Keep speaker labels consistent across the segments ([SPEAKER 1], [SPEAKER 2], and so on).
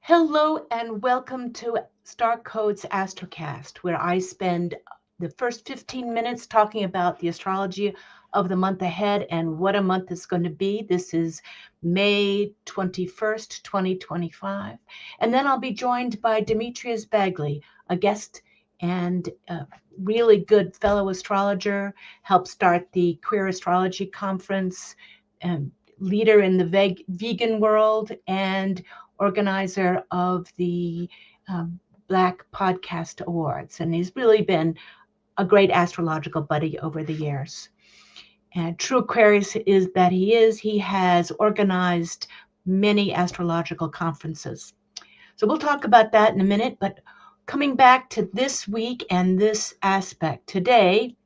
[SPEAKER 1] Hello and welcome to Starcodes Astrocast, where I spend the first 15 minutes talking about the astrology of the month ahead and what a month is going to be. This is May 21st, 2025. And then I'll be joined by Demetrius Bagley, a guest and a really good fellow astrologer, helped start the Queer Astrology Conference, leader in the vegan world, and organizer of the Black Podcast Awards. And he's really been a great astrological buddy over the years. And true Aquarius is that he has organized many astrological conferences. So we'll talk about that in a minute, but coming back to this week and this aspect today,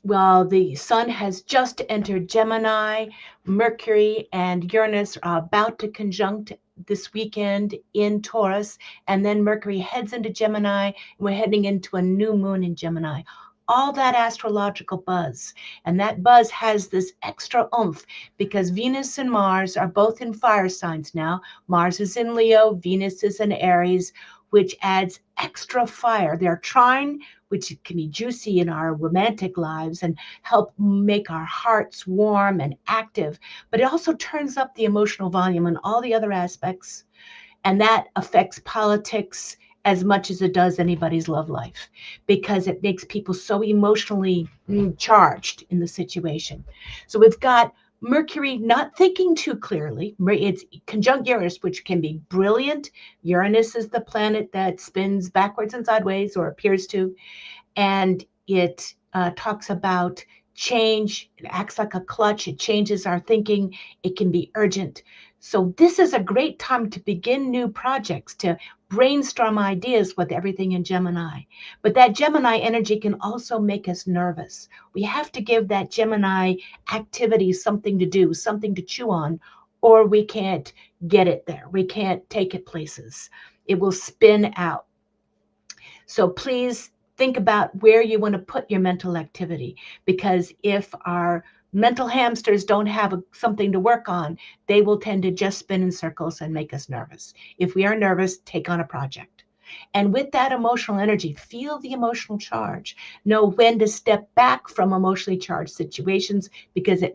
[SPEAKER 1] well, the sun has just entered Gemini. Mercury and Uranus are about to conjunct this weekend in Taurus, and then Mercury heads into Gemini, and we're heading into a new moon in Gemini. All that astrological buzz, and that buzz has this extra oomph because Venus and Mars are both in fire signs now. Mars is in Leo, Venus is in Aries, which adds extra fire. They're trine, which can be juicy in our romantic lives and help make our hearts warm and active, but it also turns up the emotional volume and all the other aspects, and that affects politics as much as it does anybody's love life because it makes people so emotionally charged in the situation. So we've got Mercury not thinking too clearly. It's conjunct Uranus, which can be brilliant. Uranus is the planet that spins backwards and sideways, or appears to, and it talks about change. It acts like a clutch. It changes our thinking. It can be urgent. So this is a great time to begin new projects, to brainstorm ideas with everything in Gemini. But that Gemini energy can also make us nervous. We have to give that Gemini activity something to do, something to chew on, or we can't get it there. We can't take it places. It will spin out. So please think about where you want to put your mental activity, because if our mental hamsters don't have something to work on, they will tend to just spin in circles and make us nervous. If we are nervous, take on a project. And with that emotional energy, feel the emotional charge. Know when to step back from emotionally charged situations, because it's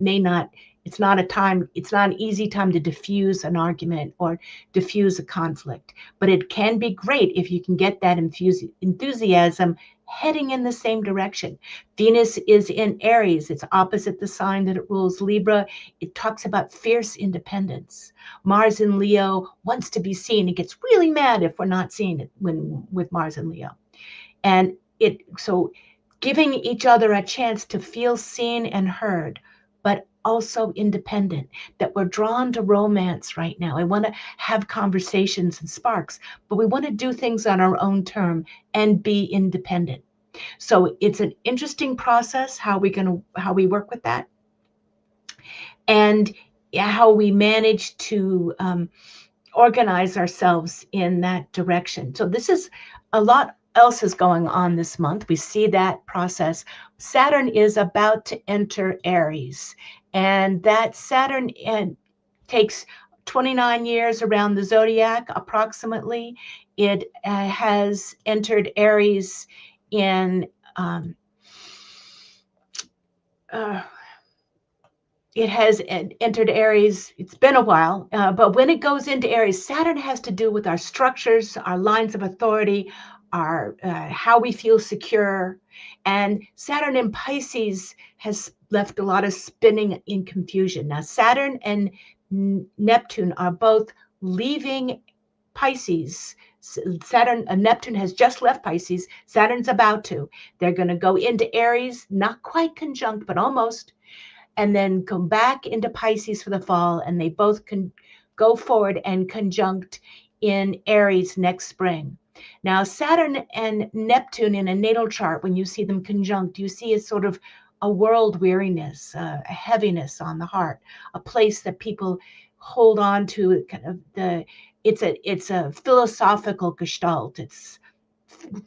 [SPEAKER 1] not an easy time to diffuse an argument or diffuse a conflict. But it can be great if you can get that enthusiasm heading in the same direction. Venus is in Aries. It's opposite the sign that it rules, Libra. It talks about fierce independence. Mars in Leo wants to be seen. It gets really mad if we're not seeing it with Mars in Leo. And so giving each other a chance to feel seen and heard, but also independent, that we're drawn to romance right now. We want to have conversations and sparks, but we want to do things on our own term and be independent. So it's an interesting process, how we work with that, and how we manage to organize ourselves in that direction. So this is a lot else is going on this month. We see that process. Saturn is about to enter Aries, and that Saturn takes 29 years around the zodiac, approximately. It has entered Aries in it has entered Aries. It's been a while, but when it goes into Aries, Saturn has to do with our structures, our lines of authority, our how we feel secure. And Saturn in Pisces has left a lot of spinning in confusion. Now, Saturn and Neptune are both leaving Pisces. Neptune has just left Pisces. Saturn's about to. They're going to go into Aries, not quite conjunct, but almost, and then come back into Pisces for the fall, and they both can go forward and conjunct in Aries next spring. Now, Saturn and Neptune in a natal chart, when you see them conjunct, you see a sort of a world weariness, a heaviness on the heart, a place that people hold on to. It's a philosophical gestalt. It's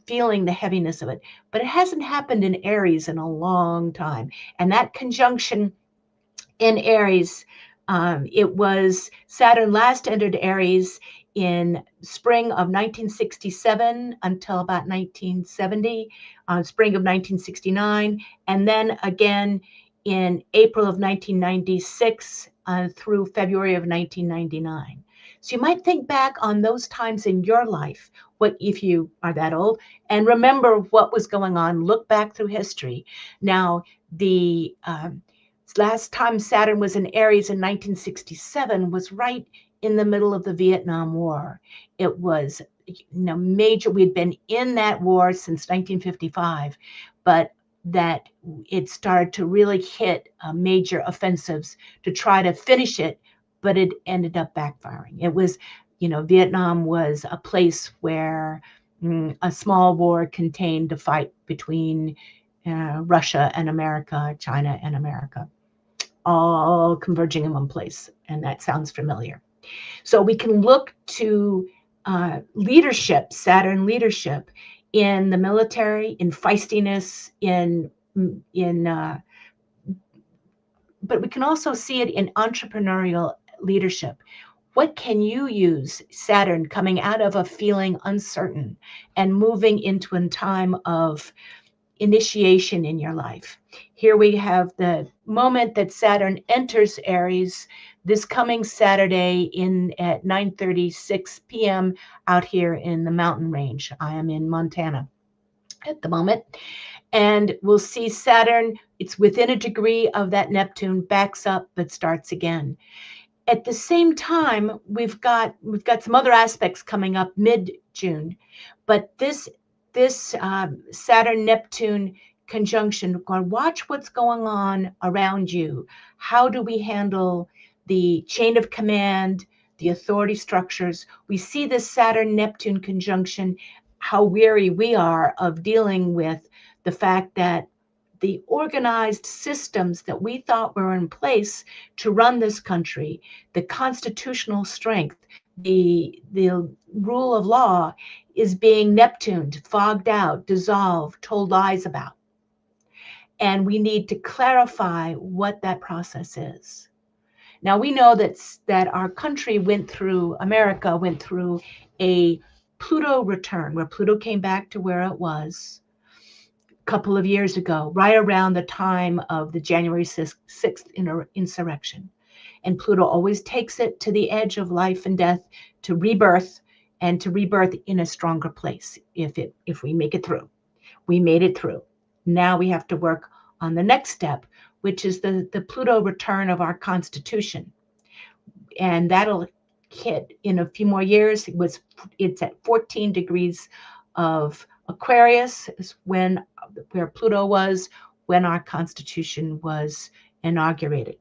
[SPEAKER 1] feeling the heaviness of it, but it hasn't happened in Aries in a long time. And that conjunction in Aries It was Saturn last entered Aries in spring of 1967 until about 1970, spring of 1969, and then again in April of 1996 through February of 1999. So you might think back on those times in your life, what if you are that old, and remember what was going on. Look back through history. Now, the last time Saturn was in Aries in 1967 was right in the middle of the Vietnam War. It was major. We'd been in that war since 1955, but that it started to really hit major offensives to try to finish it, but it ended up backfiring. It was, Vietnam was a place where a small war contained a fight between Russia and America, China and America, all converging in one place. And that sounds familiar. So we can look to leadership, Saturn leadership, in the military, in feistiness, but we can also see it in entrepreneurial leadership. What can you use, Saturn, coming out of a feeling uncertain and moving into a time of initiation in your life? Here we have the moment that Saturn enters Aries this coming Saturday at 9:36 p.m. out here in the mountain range. I am in Montana at the moment. And we'll see Saturn, it's within a degree of that Neptune, backs up but starts again. At the same time, we've got some other aspects coming up mid-June, but this Saturn-Neptune conjunction, watch what's going on around you. How do we handle the chain of command, the authority structures? We see this Saturn-Neptune conjunction, how weary we are of dealing with the fact that the organized systems that we thought were in place to run this country, the constitutional strength, the rule of law is being Neptuned, fogged out, dissolved, told lies about. And we need to clarify what that process is. Now we know that our country America went through a Pluto return, where Pluto came back to where it was a couple of years ago, right around the time of the January 6th insurrection. And Pluto always takes it to the edge of life and death to rebirth, and to rebirth in a stronger place if we make it through. We made it through. Now we have to work on the next step, which is the Pluto return of our Constitution. And that'll hit in a few more years. It's at 14 degrees of Aquarius, is where Pluto was when our Constitution was inaugurated.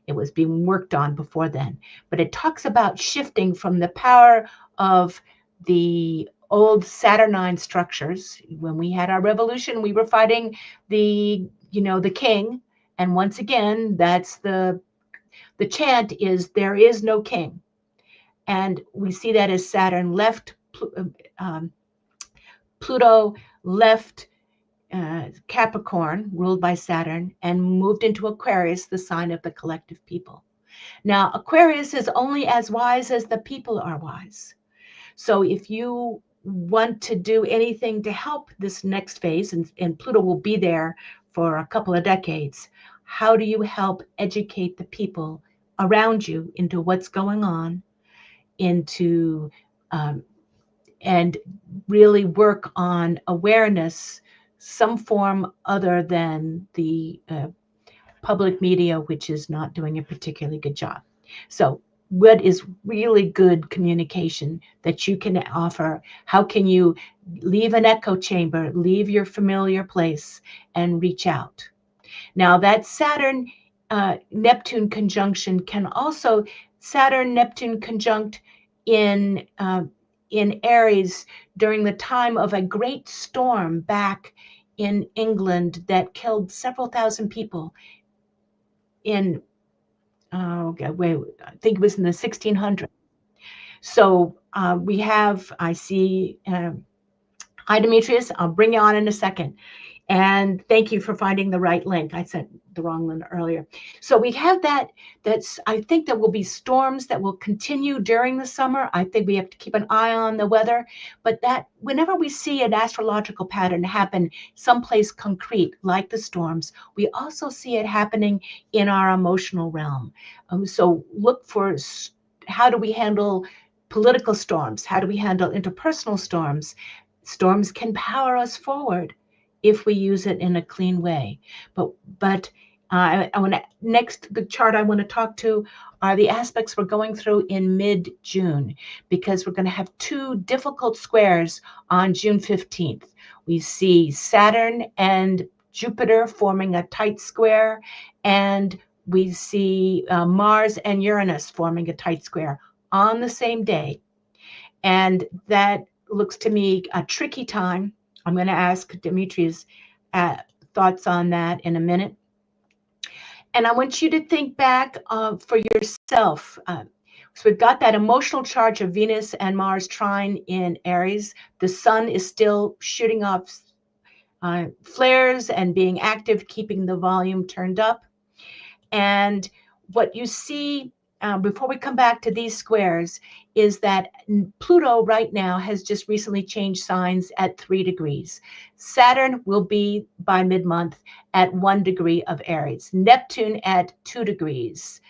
[SPEAKER 1] It was being worked on before then. But it talks about shifting from the power of the old Saturnine structures. When we had our revolution, we were fighting the king. And once again, that's the chant is, there is no king. And we see that as Saturn left, Pluto left Capricorn, ruled by Saturn, and moved into Aquarius, the sign of the collective people. Now, Aquarius is only as wise as the people are wise. So if you want to do anything to help this next phase, and Pluto will be there for a couple of decades, how do you help educate the people around you into what's going on, and really work on awareness, some form other than the public media, which is not doing a particularly good job. So what is really good communication that you can offer? How can you leave an echo chamber, leave your familiar place, and reach out? Now that Saturn Neptune conjunction can also, Saturn Neptune conjunct in Aries during the time of a great storm back in England that killed several thousand people in, I think it was in the 1600s. So I see, hi Demetrius, I'll bring you on in a second. And thank you for finding the right link. I sent the wrong one earlier. So we have that. I think there will be storms that will continue during the summer. I think we have to keep an eye on the weather, but that whenever we see an astrological pattern happen someplace concrete, like the storms, we also see it happening in our emotional realm. So look for how do we handle political storms? How do we handle interpersonal storms? Storms can power us forward if we use it in a clean way. But I want to next the chart I want to talk to are the aspects we're going through in mid-June, because we're going to have two difficult squares on June 15th. We see Saturn and Jupiter forming a tight square, and we see Mars and Uranus forming a tight square on the same day. And that looks to me a tricky time. I'm going to ask Demetrius thoughts on that in a minute. And I want you to think back for yourself. So we've got that emotional charge of Venus and Mars trine in Aries. The sun is still shooting off flares and being active, keeping the volume turned up. And what you see before we come back to these squares is that Pluto right now has just recently changed signs at 3 degrees. Saturn will be by mid-month at 1 degree of Aries. Neptune at 2 degrees.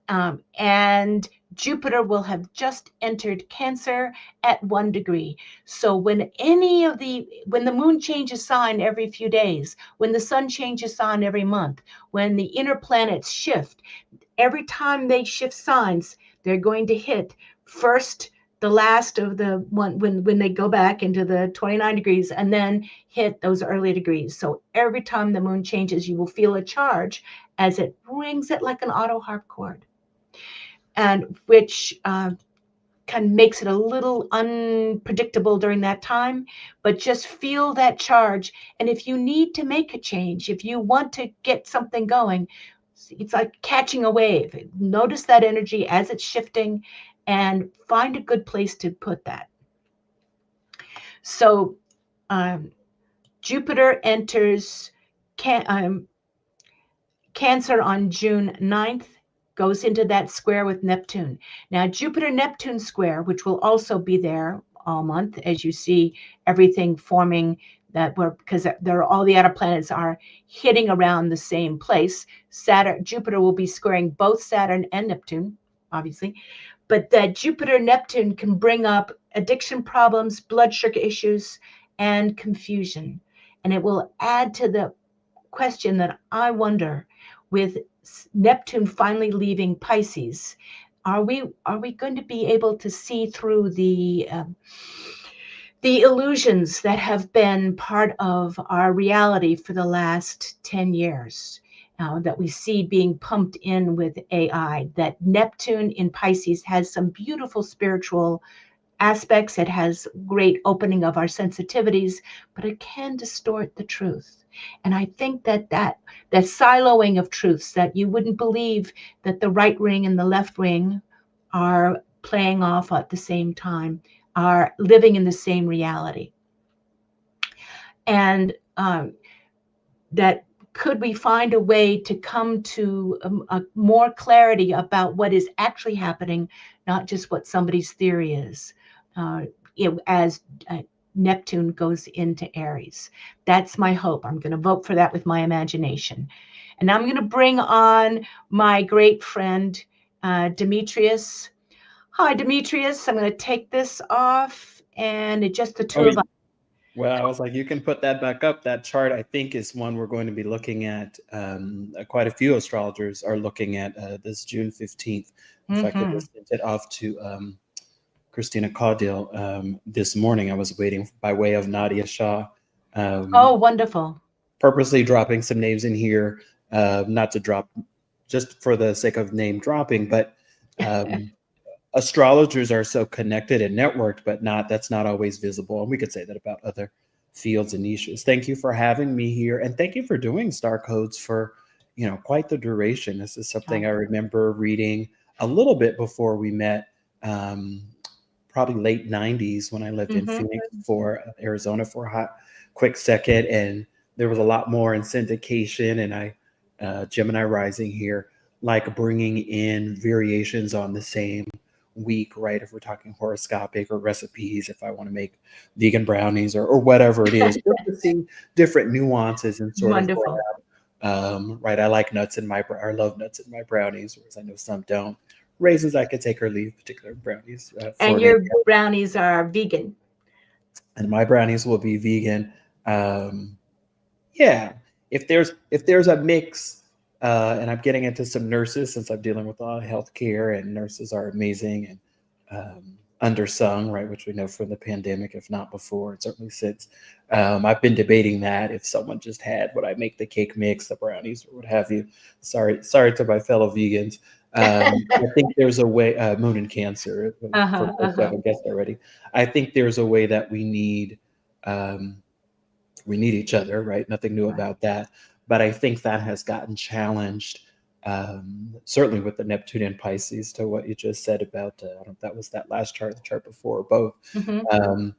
[SPEAKER 1] And Jupiter will have just entered Cancer at 1 degree. So when the moon changes sign every few days, when the sun changes sign every month, when the inner planets shift, every time they shift signs, they're going to hit first the last of the one when they go back into the 29 degrees and then hit those early degrees. So every time the moon changes, you will feel a charge as it rings it like an auto harp chord, and which kind of makes it a little unpredictable during that time, but just feel that charge. And if you need to make a change, if you want to get something going, it's like catching a wave. Notice that energy as it's shifting and find a good place to put that. So Jupiter enters Cancer on June 9th, goes into that square with Neptune. Now, Jupiter-Neptune square, which will also be there all month, as you see everything forming because all the outer planets are hitting around the same place. Jupiter will be squaring both Saturn and Neptune, obviously, but that Jupiter-Neptune can bring up addiction problems, blood sugar issues, and confusion. And it will add to the question that I wonder, with Neptune finally leaving Pisces, are we going to be able to see through the illusions that have been part of our reality for the last 10 years that we see being pumped in with AI? That Neptune in Pisces has some beautiful spiritual aspects. It has great opening of our sensitivities, but it can distort the truth. And I think that siloing of truths, that you wouldn't believe that the right ring and the left ring are playing off at the same time, are living in the same reality. And that could we find a way to come to a more clarity about what is actually happening, not just what somebody's theory is, as Neptune goes into Aries. That's my hope. I'm going to vote for that with my imagination. And I'm going to bring on my great friend, Demetrius. Hi, Demetrius. I'm going to take this off, and it's just the two of us.
[SPEAKER 2] Well, I was like, you can put that back up. That chart, I think, is one we're going to be looking at. Quite a few astrologers are looking at this June 15th. In fact, I just sent it off to Christina Caudill this morning. I was waiting by way of Nadia Shah.
[SPEAKER 1] Oh, wonderful.
[SPEAKER 2] Purposely dropping some names in here, not to drop just for the sake of name dropping, but astrologers are so connected and networked, but that's not always visible. And we could say that about other fields and niches. Thank you for having me here. And thank you for doing Starcodes for, quite the duration. This is something I remember reading a little bit before we met, probably late 90s when I lived in Phoenix Arizona for a quick second. And there was a lot more in syndication, and Gemini rising here, like bringing in variations on the same week, right? If we're talking horoscopic or recipes, if I want to make vegan brownies or whatever it is, just to see different nuances and sort of
[SPEAKER 1] Wonderful.
[SPEAKER 2] right. I like nuts in I love nuts in my brownies, whereas I know some don't. Raisins, I could take or leave particular brownies for
[SPEAKER 1] And
[SPEAKER 2] an
[SPEAKER 1] your brownies are vegan.
[SPEAKER 2] and my brownies will be vegan. Yeah, if there's a mix, and I'm getting into some nurses since I'm dealing with a lot of healthcare, and nurses are amazing and undersung, right? Which we know from the pandemic, if not before, and certainly since. I've been debating that if someone just had what I make the cake mix, the brownies, or what have you. Sorry to my fellow vegans. I think there's a way. Moon and Cancer, for folks who haven't guessed already. I think there's a way that um, we need each other, right? Nothing new about that. But I think that has gotten challenged, certainly with the Neptune and Pisces, to what you just said about, I don't know if that was that last chart, the chart before, or both. Um,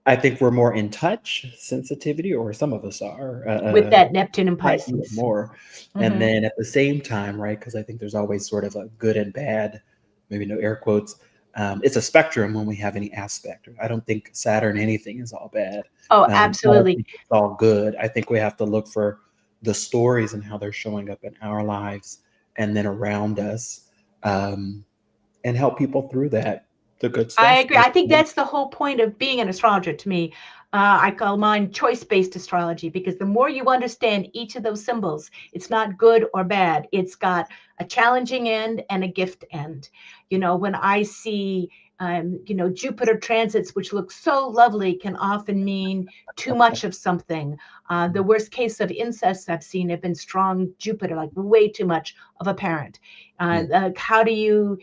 [SPEAKER 2] I think we're more in touch, sensitivity, or some of us are,
[SPEAKER 1] With that Neptune and
[SPEAKER 2] slightly
[SPEAKER 1] Pisces.
[SPEAKER 2] more. And then at the same time, right, because I think there's always sort of a good and bad, maybe no air quotes. It's a spectrum when we have any aspect. I don't think Saturn anything is all bad.
[SPEAKER 1] Oh,
[SPEAKER 2] I don't
[SPEAKER 1] absolutely.
[SPEAKER 2] think it's all good. I think we have to look for the stories and how they're showing up in our lives and then around us, and help people through that. The good
[SPEAKER 1] I
[SPEAKER 2] stuff.
[SPEAKER 1] agree. I think that's the whole point of being an astrologer to me. I call mine choice-based astrology because the more you understand each of those symbols, it's not good or bad. It's got a challenging end and a gift end. When I see, Jupiter transits, which look so lovely, can often mean too much of something. The worst case of incest I've seen have been strong Jupiter, like way too much of a parent. How do you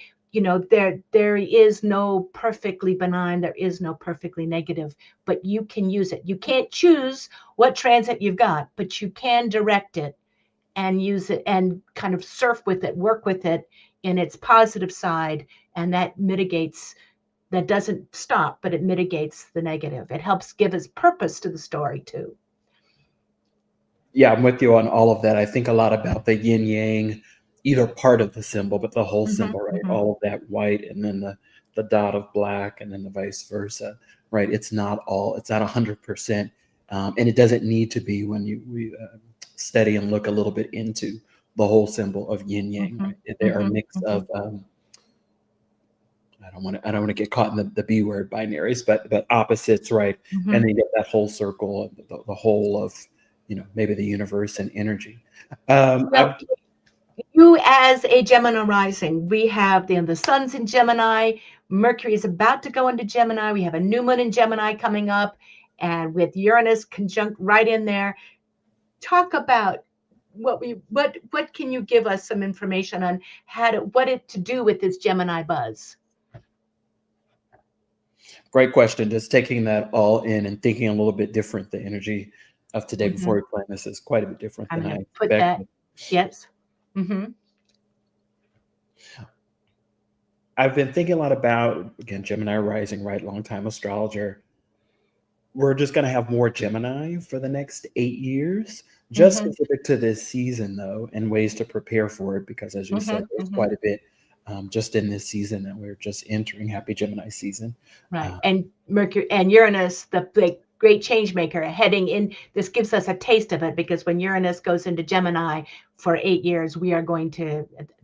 [SPEAKER 1] there is no perfectly benign, there is no perfectly negative, but you can use it. You can't choose what transit you've got, but you can direct it and use it and kind of surf with it, work with it in its positive side, and that doesn't stop, but it mitigates the negative. It helps give us purpose to the story too.
[SPEAKER 2] Yeah, I'm with you on all of that. I think a lot about the yin yang, either part of the symbol, but the whole symbol, right? All of that white, and then the dot of black, and then the vice versa, right? It's not 100%, and it doesn't need to be when we study and look a little bit into the whole symbol of yin yang, right? They are a mix of I don't want to get caught in the B word binaries, but opposites, right? And then you get that whole circle, the whole of maybe the universe and energy.
[SPEAKER 1] Well, you as a Gemini rising, we have the sun's in Gemini, Mercury is about to go into Gemini, we have a new moon in Gemini coming up, and with Uranus conjunct right in there. Talk about what can you give us some information on what it to do with this Gemini buzz?
[SPEAKER 2] Great question. Just taking that all in and thinking a little bit different. The energy of today before we plan this is quite a bit different
[SPEAKER 1] I'm
[SPEAKER 2] than
[SPEAKER 1] going
[SPEAKER 2] I
[SPEAKER 1] to put that.
[SPEAKER 2] expected.
[SPEAKER 1] Yes.
[SPEAKER 2] I've been thinking a lot about, again, Gemini rising, right? Long time astrologer. We're just going to have more Gemini for the next 8 years, just specific to this season, though, and ways to prepare for it. Because as you said, there's quite a bit just in this season that we're just entering. Happy Gemini season.
[SPEAKER 1] Right. And Mercury and Uranus, the great change maker, heading in. This gives us a taste of it because when Uranus goes into Gemini for 8 years,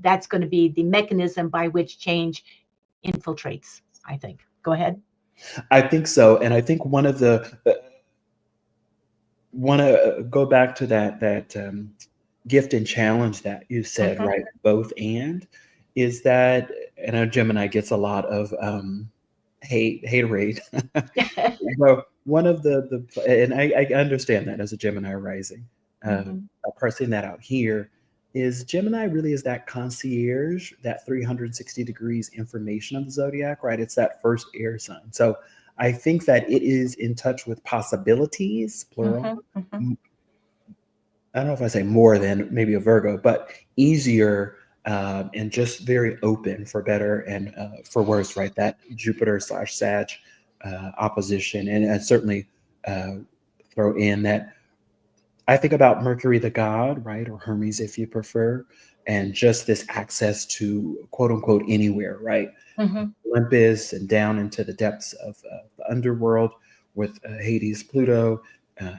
[SPEAKER 1] that's going to be the mechanism by which change infiltrates, I think. Go ahead.
[SPEAKER 2] I think so. And I think want to go back to that gift and challenge that you said, right? Both and is that, and a Gemini gets a lot of haterade. So one of and I understand that as a Gemini rising, parsing that out here is Gemini really is that concierge, that 360 degrees information of the zodiac, right? It's that first air sign. So I think that it is in touch with possibilities, plural. I don't know if I say more than maybe a Virgo, but easier, and just very open for better and for worse, right? That Jupiter / Sag opposition, and certainly throw in that I think about Mercury the god, right, or Hermes if you prefer, and just this access to quote unquote anywhere, right?
[SPEAKER 1] Hmm.
[SPEAKER 2] Olympus and down into the depths of the underworld with Hades, Pluto,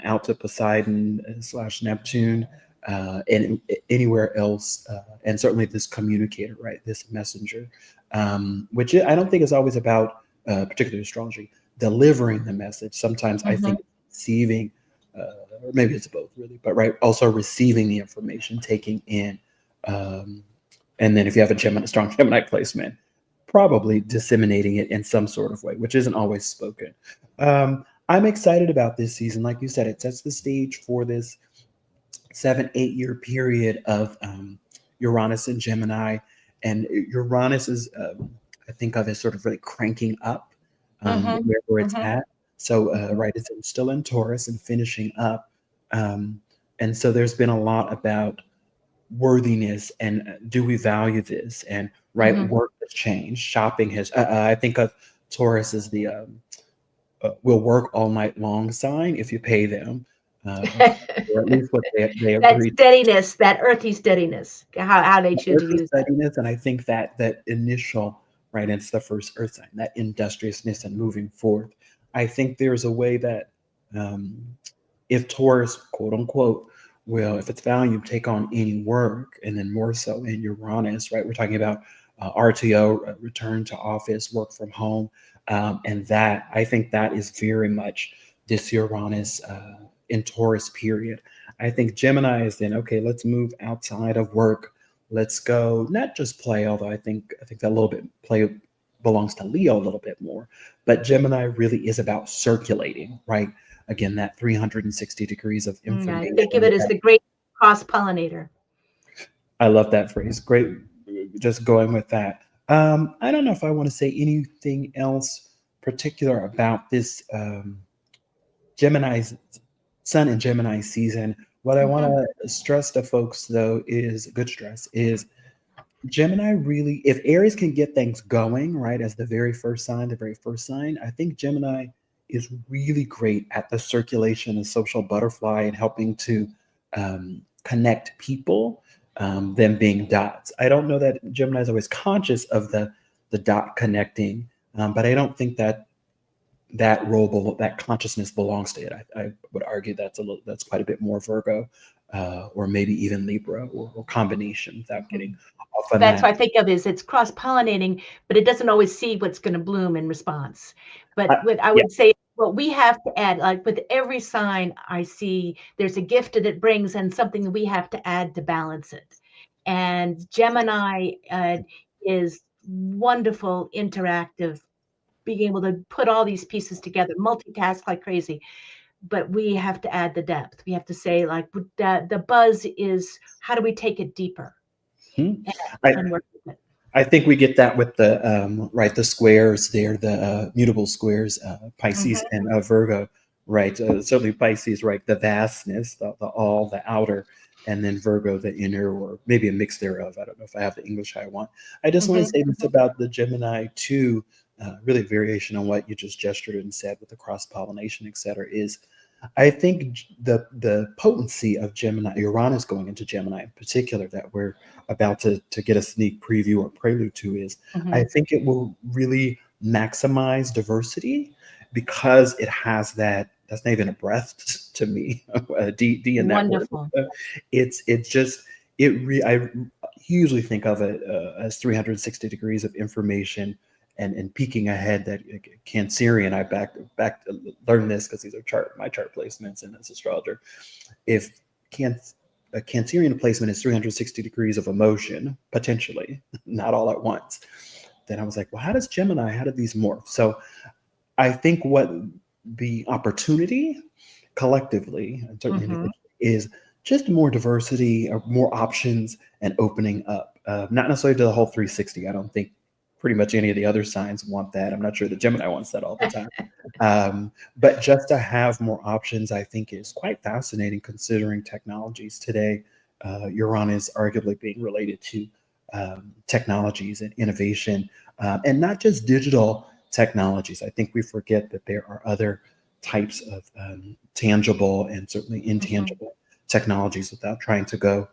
[SPEAKER 2] out to Poseidon slash Neptune, and anywhere else, and certainly this communicator, right, this messenger, which I don't think is always about particular astrology delivering the message. Sometimes I
[SPEAKER 1] Hmm.
[SPEAKER 2] think receiving, or maybe it's both, really, but right, also receiving the information, taking in. Um, and then if you have a strong Gemini placement, probably disseminating it in some sort of way, which isn't always spoken. I'm excited about this season. Like you said, it sets the stage for this 7-8 year period of Uranus and Gemini. And Uranus is, I think of as sort of really cranking up
[SPEAKER 1] Hmm.
[SPEAKER 2] where it's
[SPEAKER 1] Hmm.
[SPEAKER 2] at. So, right, it's still in Taurus and finishing up. Um, and so there's been a lot about worthiness and do we value this, and right,
[SPEAKER 1] Hmm.
[SPEAKER 2] work has changed, shopping has I think of Taurus as the will work all night long sign if you pay them, uh, or at least what they
[SPEAKER 1] That
[SPEAKER 2] agreed.
[SPEAKER 1] steadiness, that earthy steadiness, how they choose to
[SPEAKER 2] Earth
[SPEAKER 1] use that.
[SPEAKER 2] steadiness, and I think that that initial, right, it's the first earth sign, that industriousness and moving forth. I think there's a way that um, if Taurus, quote unquote, will, if it's valued, take on any work, and then more so in Uranus, right? We're talking about RTO, return to office, work from home, and that I think that is very much this Uranus in Taurus period. I think Gemini is then okay. Let's move outside of work. Let's go, not just play, although I think that a little bit play belongs to Leo a little bit more, but Gemini really is about circulating, right? Again, that 360 degrees of
[SPEAKER 1] I think of
[SPEAKER 2] information.
[SPEAKER 1] it as the great cross-pollinator.
[SPEAKER 2] I love that phrase. Great. Just going with that. I don't know if I want to say anything else particular about this Gemini's Sun and Gemini season. What I want
[SPEAKER 1] Hmm.
[SPEAKER 2] to stress to folks, though, is good stress is Gemini really, if Aries can get things going, right, as the very first sign, I think Gemini is really great at the circulation and social butterfly and helping to connect people, them being dots. I don't know that Gemini is always conscious of the dot connecting, but I don't think that that role, that consciousness belongs to it. I would argue that's quite a bit more Virgo, or maybe even Libra, or combination, without
[SPEAKER 1] Hmm.
[SPEAKER 2] getting off on
[SPEAKER 1] That's
[SPEAKER 2] that.
[SPEAKER 1] what I think of is it's cross-pollinating, but it doesn't always see what's going to bloom in response. But
[SPEAKER 2] I,
[SPEAKER 1] what I
[SPEAKER 2] yeah,
[SPEAKER 1] would say, what we have to add, like with every sign I see, there's a gift that it brings and something that we have to add to balance it. And Gemini is wonderful, interactive, being able to put all these pieces together, multitask like crazy. But we have to add the depth. We have to say, like, the buzz is how do we take it deeper
[SPEAKER 2] hmm.
[SPEAKER 1] and,
[SPEAKER 2] I,
[SPEAKER 1] and work with it.
[SPEAKER 2] I think we get that with the right, the squares there, the mutable squares, Pisces
[SPEAKER 1] Mhm.
[SPEAKER 2] and Virgo, right? Certainly Pisces, right? The vastness, the all, the outer, and then Virgo, the inner, or maybe a mix thereof. I don't know if I have the English I want. I just want to
[SPEAKER 1] Mhm.
[SPEAKER 2] say this
[SPEAKER 1] Mhm.
[SPEAKER 2] about the Gemini too. Really, variation on what you just gestured and said with the cross pollination, et cetera, is I think the potency of Gemini, Uranus going into Gemini in particular, that we're about to get a sneak preview or prelude to, is I
[SPEAKER 1] Mhm.
[SPEAKER 2] think it will really maximize diversity because it has that. That's not even a breath to me. D in that word.
[SPEAKER 1] Wonderful.
[SPEAKER 2] It's just I usually think of it as 360 degrees of information and peeking ahead. That Cancerian, I back learned this because these are my chart placements and as astrologer. If can a Cancerian placement is 360 degrees of emotion, potentially, not all at once, then I was like, well, how did these morph? So I think what the opportunity collectively, and certainly
[SPEAKER 1] Mhm.
[SPEAKER 2] individually, is just more diversity or more options and opening up. Not necessarily to the whole 360. I don't think pretty much any of the other signs want that. I'm not sure that Gemini wants that all the time. But just to have more options, I think is quite fascinating considering technologies today. Uranus arguably being related to technologies and innovation, and not just digital technologies. I think we forget that there are other types of tangible and certainly intangible technologies without trying to go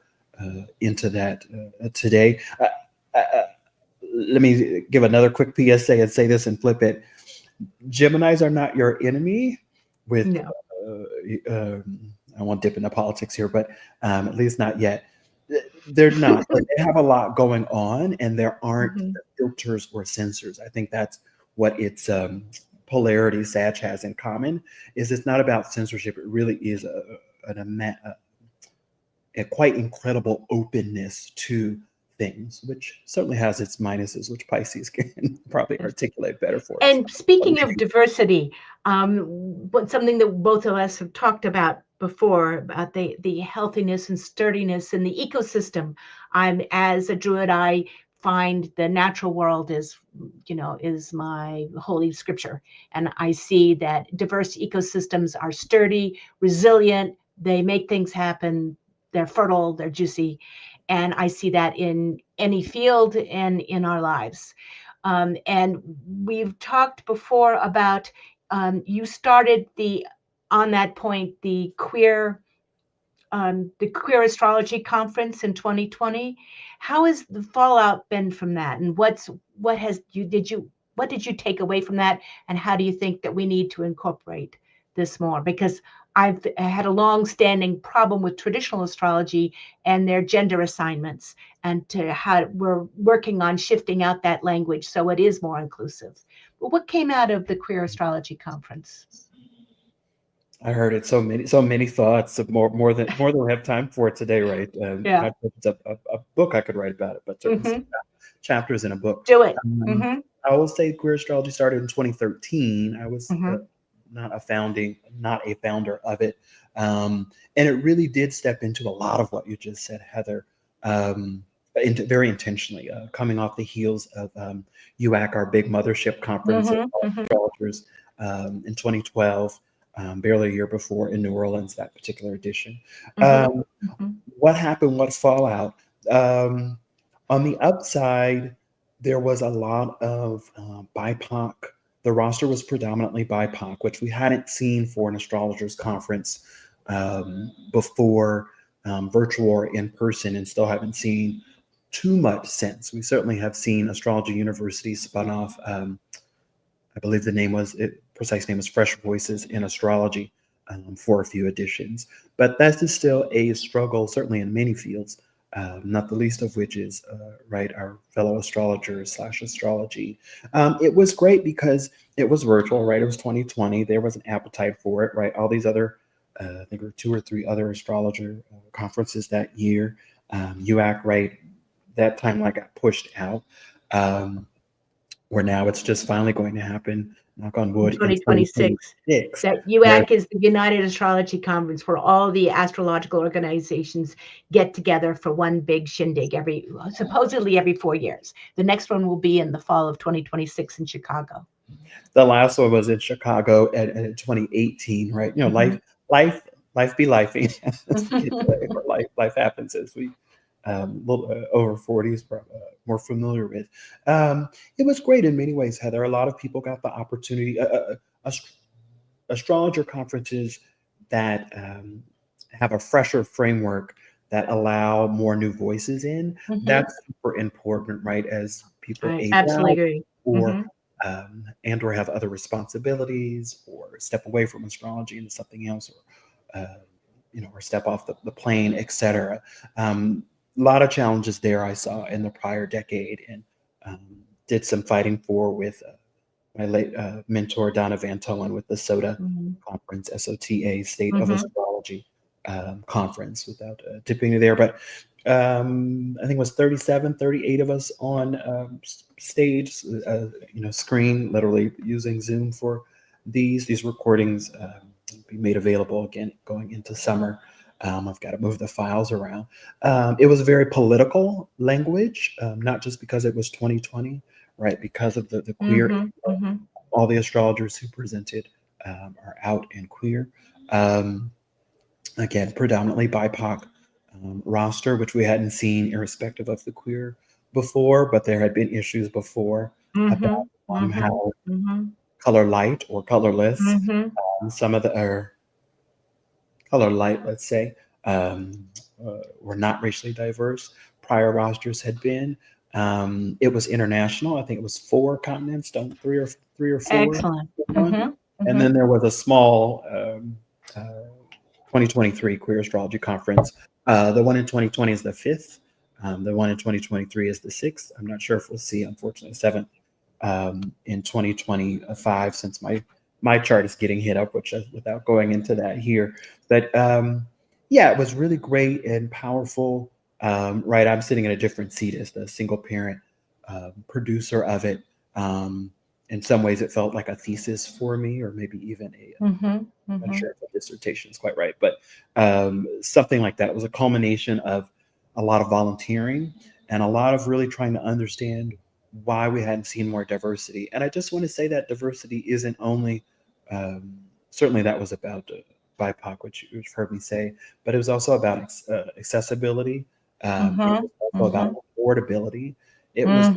[SPEAKER 2] into that today. Let me give another quick PSA and say this and flip it. Geminis are not your enemy with,
[SPEAKER 1] No.
[SPEAKER 2] I don't want to dip into politics here, but at least not yet. They're not, but they have a lot going on, and there aren't filters or censors. I think that's what its polarity Sag has in common, is it's not about censorship. It really is a quite incredible openness to things, which certainly has its minuses, which Pisces can probably articulate better for us.
[SPEAKER 1] And speaking of diversity, something that both of us have talked about before, about the healthiness and sturdiness in the ecosystem. As a Druid, I find the natural world is my holy scripture. And I see that diverse ecosystems are sturdy, resilient, they make things happen, they're fertile, they're juicy. And I see that in any field and in our lives. And we've talked before about, you started on that point, the queer astrology conference in 2020. How has the fallout been from that? And what did you take away from that? And how do you think that we need to incorporate this more? Because I've had a long-standing problem with traditional astrology and their gender assignments, and to how we're working on shifting out that language so it is more inclusive. But what came out of the Queer Astrology Conference?
[SPEAKER 2] I heard it. So many thoughts of more than we have time for today, right?
[SPEAKER 1] Yeah.
[SPEAKER 2] Not that it's a book I could write about it, but certainly some chapters in a book.
[SPEAKER 1] Do it.
[SPEAKER 2] I will say queer astrology started in 2013. I was not a founder of it, and it really did step into a lot of what you just said, Heather. Very intentionally, coming off the heels of UAC, our big mothership conference of astrologers in 2012. Barely a year before in New Orleans, that particular edition. What happened? What's fallout? On the upside, there was a lot of BIPOC. The roster was predominantly BIPOC, which we hadn't seen for an astrologers conference before, virtual or in person, and still haven't seen too much since. We certainly have seen Astrology University spun off. I believe the precise name is Fresh Voices in Astrology, for a few editions. But that is still a struggle, certainly in many fields, not the least of which is our fellow astrologers / astrology. It was great because it was virtual, right? It was 2020. There was an appetite for it, right? All these other, I think there were 2 or 3 other astrologer conferences that year. UAC, right? That timeline got pushed out. Where now it's just finally going to happen, knock on wood,
[SPEAKER 1] 2026. That UAC is the United Astrology Conference, where all the astrological organizations get together for one big shindig supposedly every 4 years. The next one will be in the fall of 2026 in Chicago.
[SPEAKER 2] The last one was in Chicago at 2018, right? Life be lifing. Life happens as we over 40s, more familiar with. It was great in many ways, Heather. A lot of people got the opportunity. Astrologer conferences that have a fresher framework that allow more new voices in. That's super important, right? As people age
[SPEAKER 1] absolutely
[SPEAKER 2] out,
[SPEAKER 1] agree.
[SPEAKER 2] or have other responsibilities, or step away from astrology into something else, or step off the plane, etc. A lot of challenges there I saw in the prior decade, and did some fighting for with my late mentor, Donna Van Tolen, with the SOTA conference, SOTA, State of Astrology conference, without dipping into there. But I think it was 38 of us on stage, screen, literally using Zoom for these recordings. Be made available again going into summer. I've got to move the files around. It was very political language, not just because it was 2020, right? Because of the queer, all the astrologers who presented are out and queer. Again, predominantly BIPOC roster, which we hadn't seen irrespective of the queer before, but there had been issues before about how color light or colorless Some of the color light, let's say, were not racially diverse. Prior rosters had been. It was international. I think it was 4 continents, don't three or 4.
[SPEAKER 1] Excellent.
[SPEAKER 2] One. And then there was a small 2023 Queer Astrology Conference. The one in 2020 is the 5th. The one in 2023 is the 6th. I'm not sure if we'll see, unfortunately, 7th in 2025, since my chart is getting hit up, which without going into that here. But yeah, it was really great and powerful. Right, I'm sitting in a different seat as the single parent producer of it. In some ways, it felt like a thesis for me, or maybe even I'm not sure if a dissertation is quite right, but something like that. It was a culmination of a lot of volunteering and a lot of really trying to understand why we hadn't seen more diversity. And I just want to say that diversity isn't only, certainly that was about BIPOC, which you've heard me say, but it was also about accessibility. It was also about affordability. It was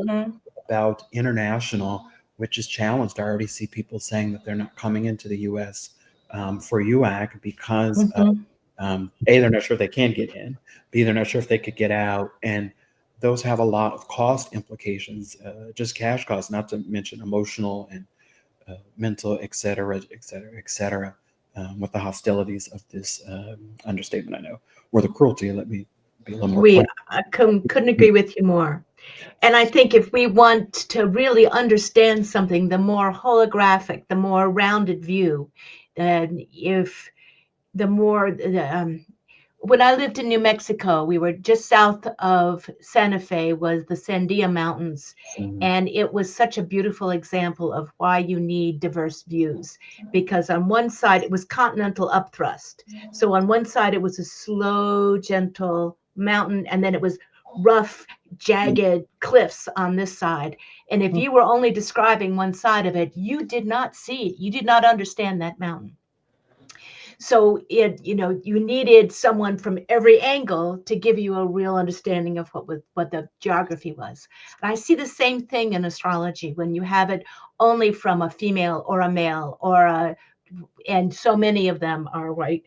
[SPEAKER 2] about international, which is challenged. I already see people saying that they're not coming into the U.S. For UAC because of, A, they're not sure if they can get in, B, they're not sure if they could get out, and those have a lot of cost implications, just cash costs, not to mention emotional and mental, et cetera, et cetera, et cetera, with the hostilities of this understatement, I know, or the cruelty. Let me be a little more.
[SPEAKER 1] I couldn't agree with you more. And I think if we want to really understand something, the more holographic, the more rounded view, if the more when I lived in New Mexico, we were just south of Santa Fe was the Sandia Mountains. And it was such a beautiful example of why you need diverse views, because on one side it was continental upthrust. So on one side it was a slow, gentle mountain, and then it was rough, jagged cliffs on this side. And if you were only describing one side of it, you did not see, you did not understand that mountain. So you needed someone from every angle to give you a real understanding of what the geography was. And I see the same thing in astrology when you have it only from a female or a male and so many of them are white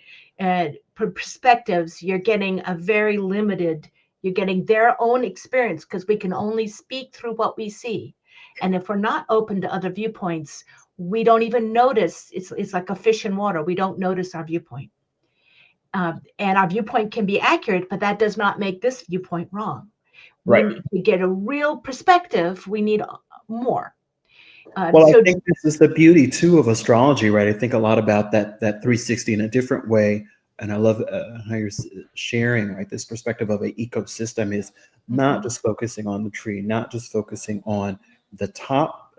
[SPEAKER 1] perspectives. You're getting a very limited. You're getting their own experience because we can only speak through what we see. And if we're not open to other viewpoints, we don't even notice. It's like a fish in water. We don't notice our viewpoint. And our viewpoint can be accurate, but that does not make this viewpoint wrong.
[SPEAKER 2] Right.
[SPEAKER 1] To get a real perspective, we need more.
[SPEAKER 2] Well, I think this is the beauty too of astrology, right? I think a lot about that 360 in a different way. And I love how you're sharing, right? This perspective of an ecosystem is not just focusing on the tree, not just focusing on the top,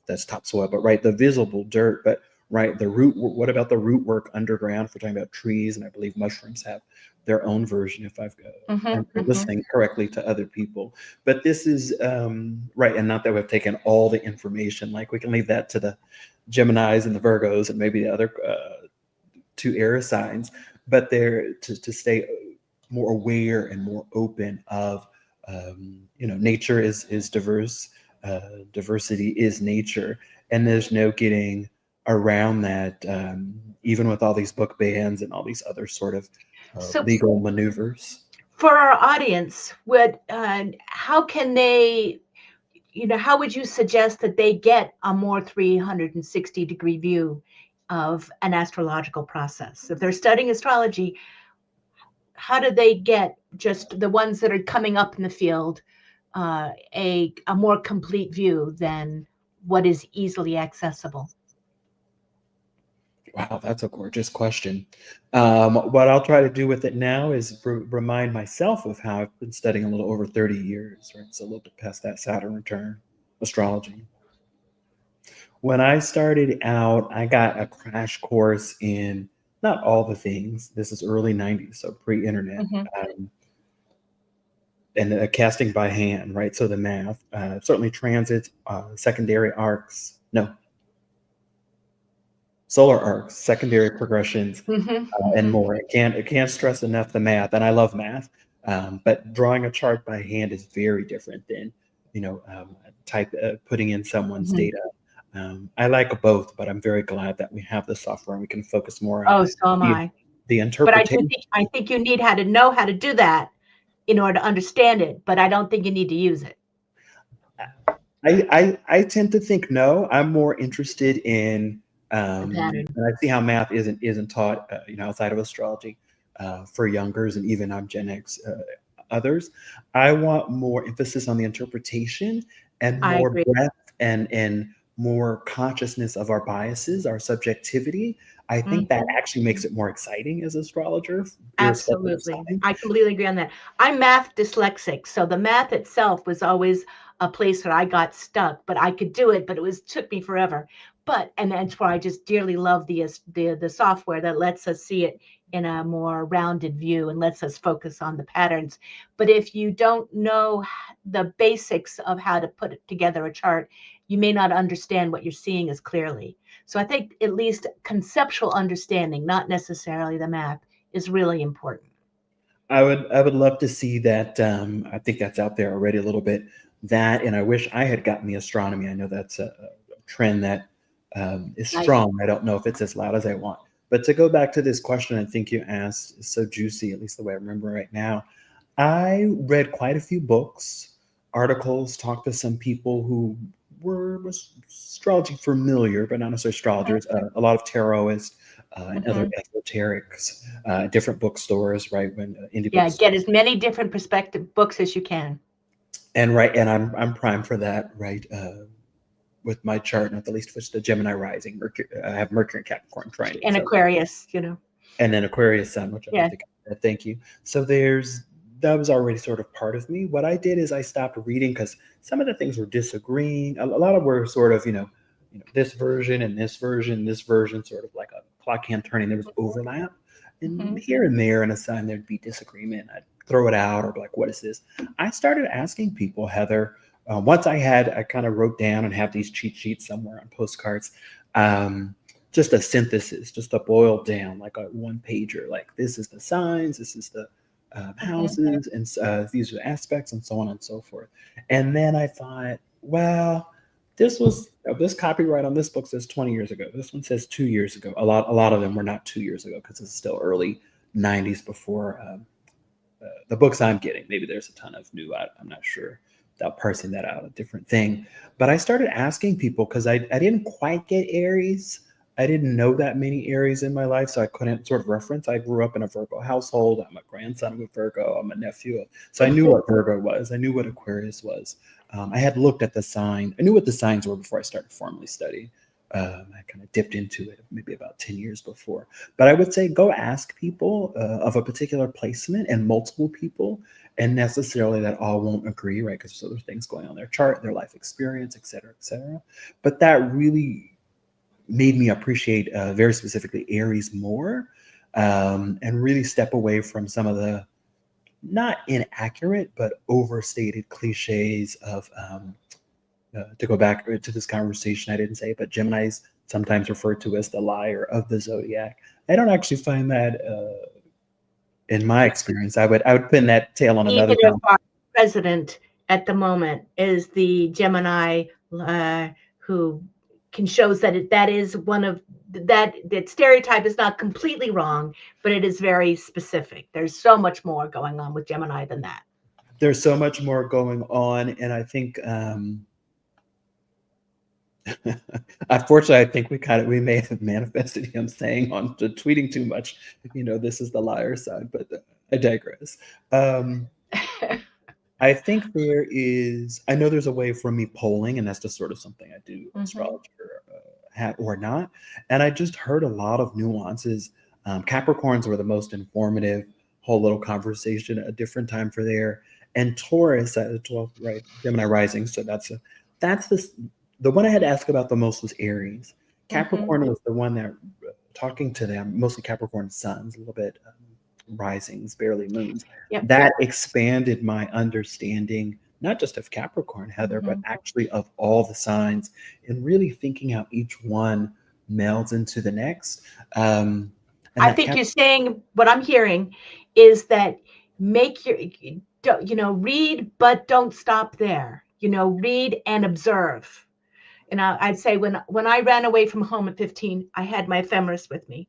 [SPEAKER 2] that's topsoil, but right, the visible dirt, but right, the root. What about the root work underground? If we're talking about trees, and I believe mushrooms have their own version, if I'm listening correctly to other people. But this is right, and not that we've taken all the information. Like we can leave that to the Geminis and the Virgos and maybe the other 2 air signs, but they're to stay more aware and more open of nature is diverse. Diversity is nature, and there's no getting around that, even with all these book bans and all these other sort of legal maneuvers.
[SPEAKER 1] For our audience, how can they, how would you suggest that they get a more 360-degree view of an astrological process? If they're studying astrology, how do they get, just the ones that are coming up in the field, a more complete view than what is easily accessible?
[SPEAKER 2] Wow, that's a gorgeous question. What I'll try to do with it now is remind myself of how I've been studying a little over 30 years, right? So a little bit past that Saturn return astrology. When I started out, I got a crash course in not all the things. This is early 90s, so pre-internet. And casting by hand, right? So the math, certainly transits, secondary arcs, solar arcs, secondary progressions, and more. It can't stress enough the math, and I love math, but drawing a chart by hand is very different than putting in someone's data. I like both, but I'm very glad that we have the software and we can focus more on
[SPEAKER 1] Oh, so am
[SPEAKER 2] the,
[SPEAKER 1] I.
[SPEAKER 2] the
[SPEAKER 1] But
[SPEAKER 2] interpretation.
[SPEAKER 1] I think you need how to know how to do that in order to understand it, but I don't think you need to use it.
[SPEAKER 2] I tend to think no. I'm more interested in,
[SPEAKER 1] The pattern.
[SPEAKER 2] and I see how math isn't taught, outside of astrology, for youngers and even Gen X, others. I want more emphasis on the interpretation and
[SPEAKER 1] I
[SPEAKER 2] more
[SPEAKER 1] agree.
[SPEAKER 2] breadth and more consciousness of our biases, our subjectivity. I think that
[SPEAKER 1] Mhm.
[SPEAKER 2] actually makes it more exciting as astrologer, irrespective of
[SPEAKER 1] Absolutely.
[SPEAKER 2] sign.
[SPEAKER 1] I completely agree on that. I'm math dyslexic, so the math itself was always a place where I got stuck, but I could do it, but it took me forever. But and that's why I just dearly love the software that lets us see it in a more rounded view and lets us focus on the patterns. But if you don't know the basics of how to put together a chart, you may not understand what you're seeing as clearly. So I think at least conceptual understanding, not necessarily the math, is really important.
[SPEAKER 2] I would love to see that. I think that's out there already a little bit. That, and I wish I had gotten the astronomy. I know that's a trend that, is
[SPEAKER 1] Right.
[SPEAKER 2] strong. I don't know if it's as loud as I want. But to go back to this question, I think you asked is so juicy, at least the way I remember right now. I read quite a few books, articles, talked to some people who was astrology familiar, but not necessarily astrologers. A lot of tarotists, and other
[SPEAKER 1] Mhm.
[SPEAKER 2] esoterics, different bookstores, right? When indie
[SPEAKER 1] Yeah,
[SPEAKER 2] bookstores,
[SPEAKER 1] get as many different perspective books as you can.
[SPEAKER 2] and right, and I'm primed for that, right? With my chart, not the least of which the Gemini rising. Mercury, I have Mercury and Capricorn trining,
[SPEAKER 1] And
[SPEAKER 2] so,
[SPEAKER 1] Aquarius.
[SPEAKER 2] and then Aquarius sun, which I don't
[SPEAKER 1] Yeah.
[SPEAKER 2] think I said. Thank you. So that was already sort of part of me. What I did is I stopped reading because some of the things were disagreeing. A lot of were sort of, this version and this version, sort of like a clock hand turning. There was overlap, and
[SPEAKER 1] Mhm.
[SPEAKER 2] here and there in a sign there'd be disagreement. I'd throw it out or be like, what is this? I started asking people, Heather. Once I kind of wrote down and have these cheat sheets somewhere on postcards. Um, just a synthesis, just a boiled down, like a one pager. Like, this is the signs, this is the,
[SPEAKER 1] Mhm.
[SPEAKER 2] houses, and these are the aspects, and so on and so forth. And then I thought, well, this copyright on this book says 20 years ago. This one says 2 years ago. A lot of them were not 2 years ago because it's still early 90s before, the books I'm getting. Maybe there's a ton of new. I'm not sure. Without parsing that out, a different thing. But I started asking people because I didn't quite get Aries. I didn't know that many Aries in my life, so I couldn't sort of reference. I grew up in a Virgo household. I'm a grandson of a Virgo. I'm a nephew. So I knew what Virgo was. I knew what Aquarius was. I had looked at the sign. I knew what the signs were before I started formally studying. I kind of dipped into it maybe about 10 years before. But I would say go ask people, of a particular placement, and multiple people, and necessarily that all won't agree, right? Because there's other things going on in their chart, their life experience, et cetera, et cetera. But that really made me appreciate, very specifically Aries more, and really step away from some of the not inaccurate but overstated cliches of, to go back to this conversation I didn't say, but Gemini's sometimes referred to as the liar of the zodiac. I don't actually find that, in my experience. I would pin that tail on
[SPEAKER 1] Even
[SPEAKER 2] another
[SPEAKER 1] if
[SPEAKER 2] down.
[SPEAKER 1] our president at the moment is the Gemini, uh, who can shows that that is one of that stereotype is not completely wrong, but it is very specific. There's so much more going on with Gemini than that.
[SPEAKER 2] There's so much more going on, and I think, unfortunately, I think we may have manifested him saying on to tweeting too much. This is the liar side, but, I digress. Um, I think there is. I know there's a way for me polling, and that's just sort of something I do,
[SPEAKER 1] Mhm.
[SPEAKER 2] astrologer, hat or not. And I just heard a lot of nuances. Capricorns were the most informative. Whole little conversation, a different time for there. And Taurus at the 12th, right? Gemini rising. So that's the one I had to ask about the most was Aries.
[SPEAKER 1] Mhm.
[SPEAKER 2] Capricorn was the one that, talking to them, mostly Capricorn suns, a little bit, risings, barely moons,
[SPEAKER 1] Yep.
[SPEAKER 2] that expanded my understanding, not just of Capricorn, Heather, but
[SPEAKER 1] Mhm.
[SPEAKER 2] actually of all the signs, and really thinking how each one melds into the next. And
[SPEAKER 1] I
[SPEAKER 2] that
[SPEAKER 1] think you're saying what I'm hearing is that make your read, but don't stop there. Read and observe. and I'd say when I ran away from home at 15, I had my ephemeris with me.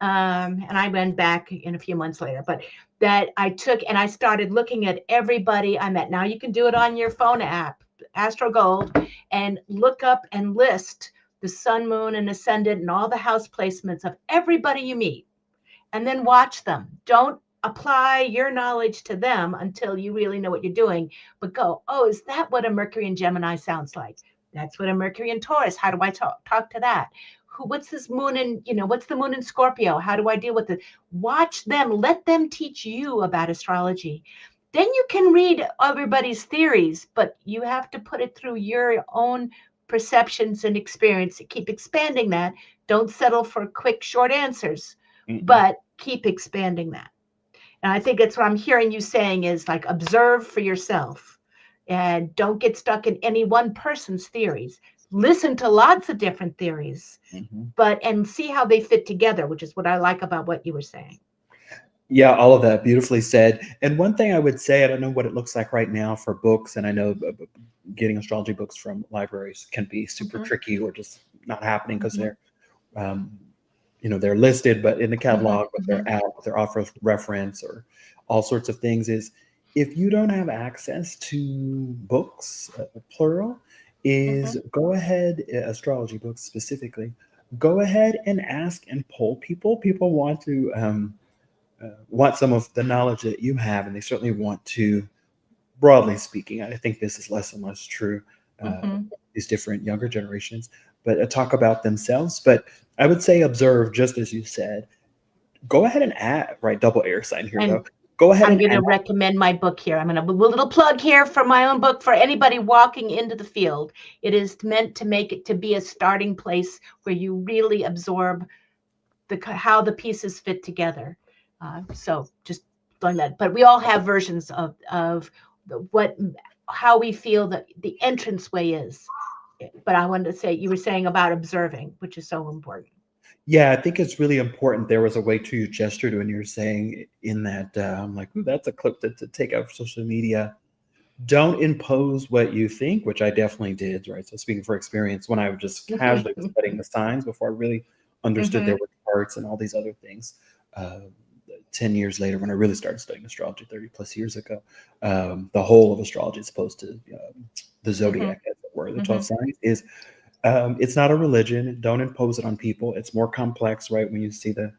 [SPEAKER 1] And I went back in a few months later, but that I took and I started looking at everybody I met. Now you can do it on your phone app, Astro Gold, and look up and list the sun, moon, and ascendant and all the house placements of everybody you meet, and then watch them. Don't apply your knowledge to them until you really know what you're doing, but go, oh, is that what a Mercury in Gemini sounds like? That's what a Mercury in Taurus. How do I talk to that? What's this moon in, what's the moon in Scorpio? How do I deal with it? Watch them, let them teach you about astrology. Then you can read everybody's theories, but you have to put it through your own perceptions and experience. Keep expanding that. Don't settle for quick, short answers, but keep expanding that. And I think that's what I'm hearing you saying is like observe for yourself and don't get stuck in any one person's theories. Listen to lots of different theories, and see how they fit together, which is what I like about what you were saying.
[SPEAKER 2] Yeah, all of that beautifully said. And one thing I would say, I don't know what it looks like right now for books, and I know getting astrology books from libraries can be super tricky or just not happening because they're they're listed, but in the catalog, but they're out, but they're offered reference or all sorts of things. Is if you don't have access to books, plural, is go ahead, astrology books specifically, go ahead and ask and poll people. People want to want some of the knowledge that you have, and they certainly want to, broadly speaking, I think this is less and less true, these different younger generations, but talk about themselves. But I would say observe, just as you said. Go ahead and add, right? Double air sign here, though. Go ahead
[SPEAKER 1] I'm
[SPEAKER 2] and
[SPEAKER 1] going to recommend my book here. I'm going to do a little plug here for my own book for anybody walking into the field. It is meant to make it to be a starting place where you really absorb how the pieces fit together. So just doing that. But we all have versions of how we feel that the entranceway is. But I wanted to say, you were saying about observing, which is so important.
[SPEAKER 2] Yeah, I think it's really important. There was a way to gestured when you're saying in that, I'm like, ooh, that's a clip to take out of social media. Don't impose what you think, which I definitely did, right? So speaking for experience, when I was just casually studying the signs before I really understood there were charts and all these other things. 10 years later, when I really started studying astrology 30 plus years ago, the whole of astrology is opposed to the zodiac, as it were, the 12 signs is, it's not a religion. Don't impose it on people. It's more complex, right? When you see the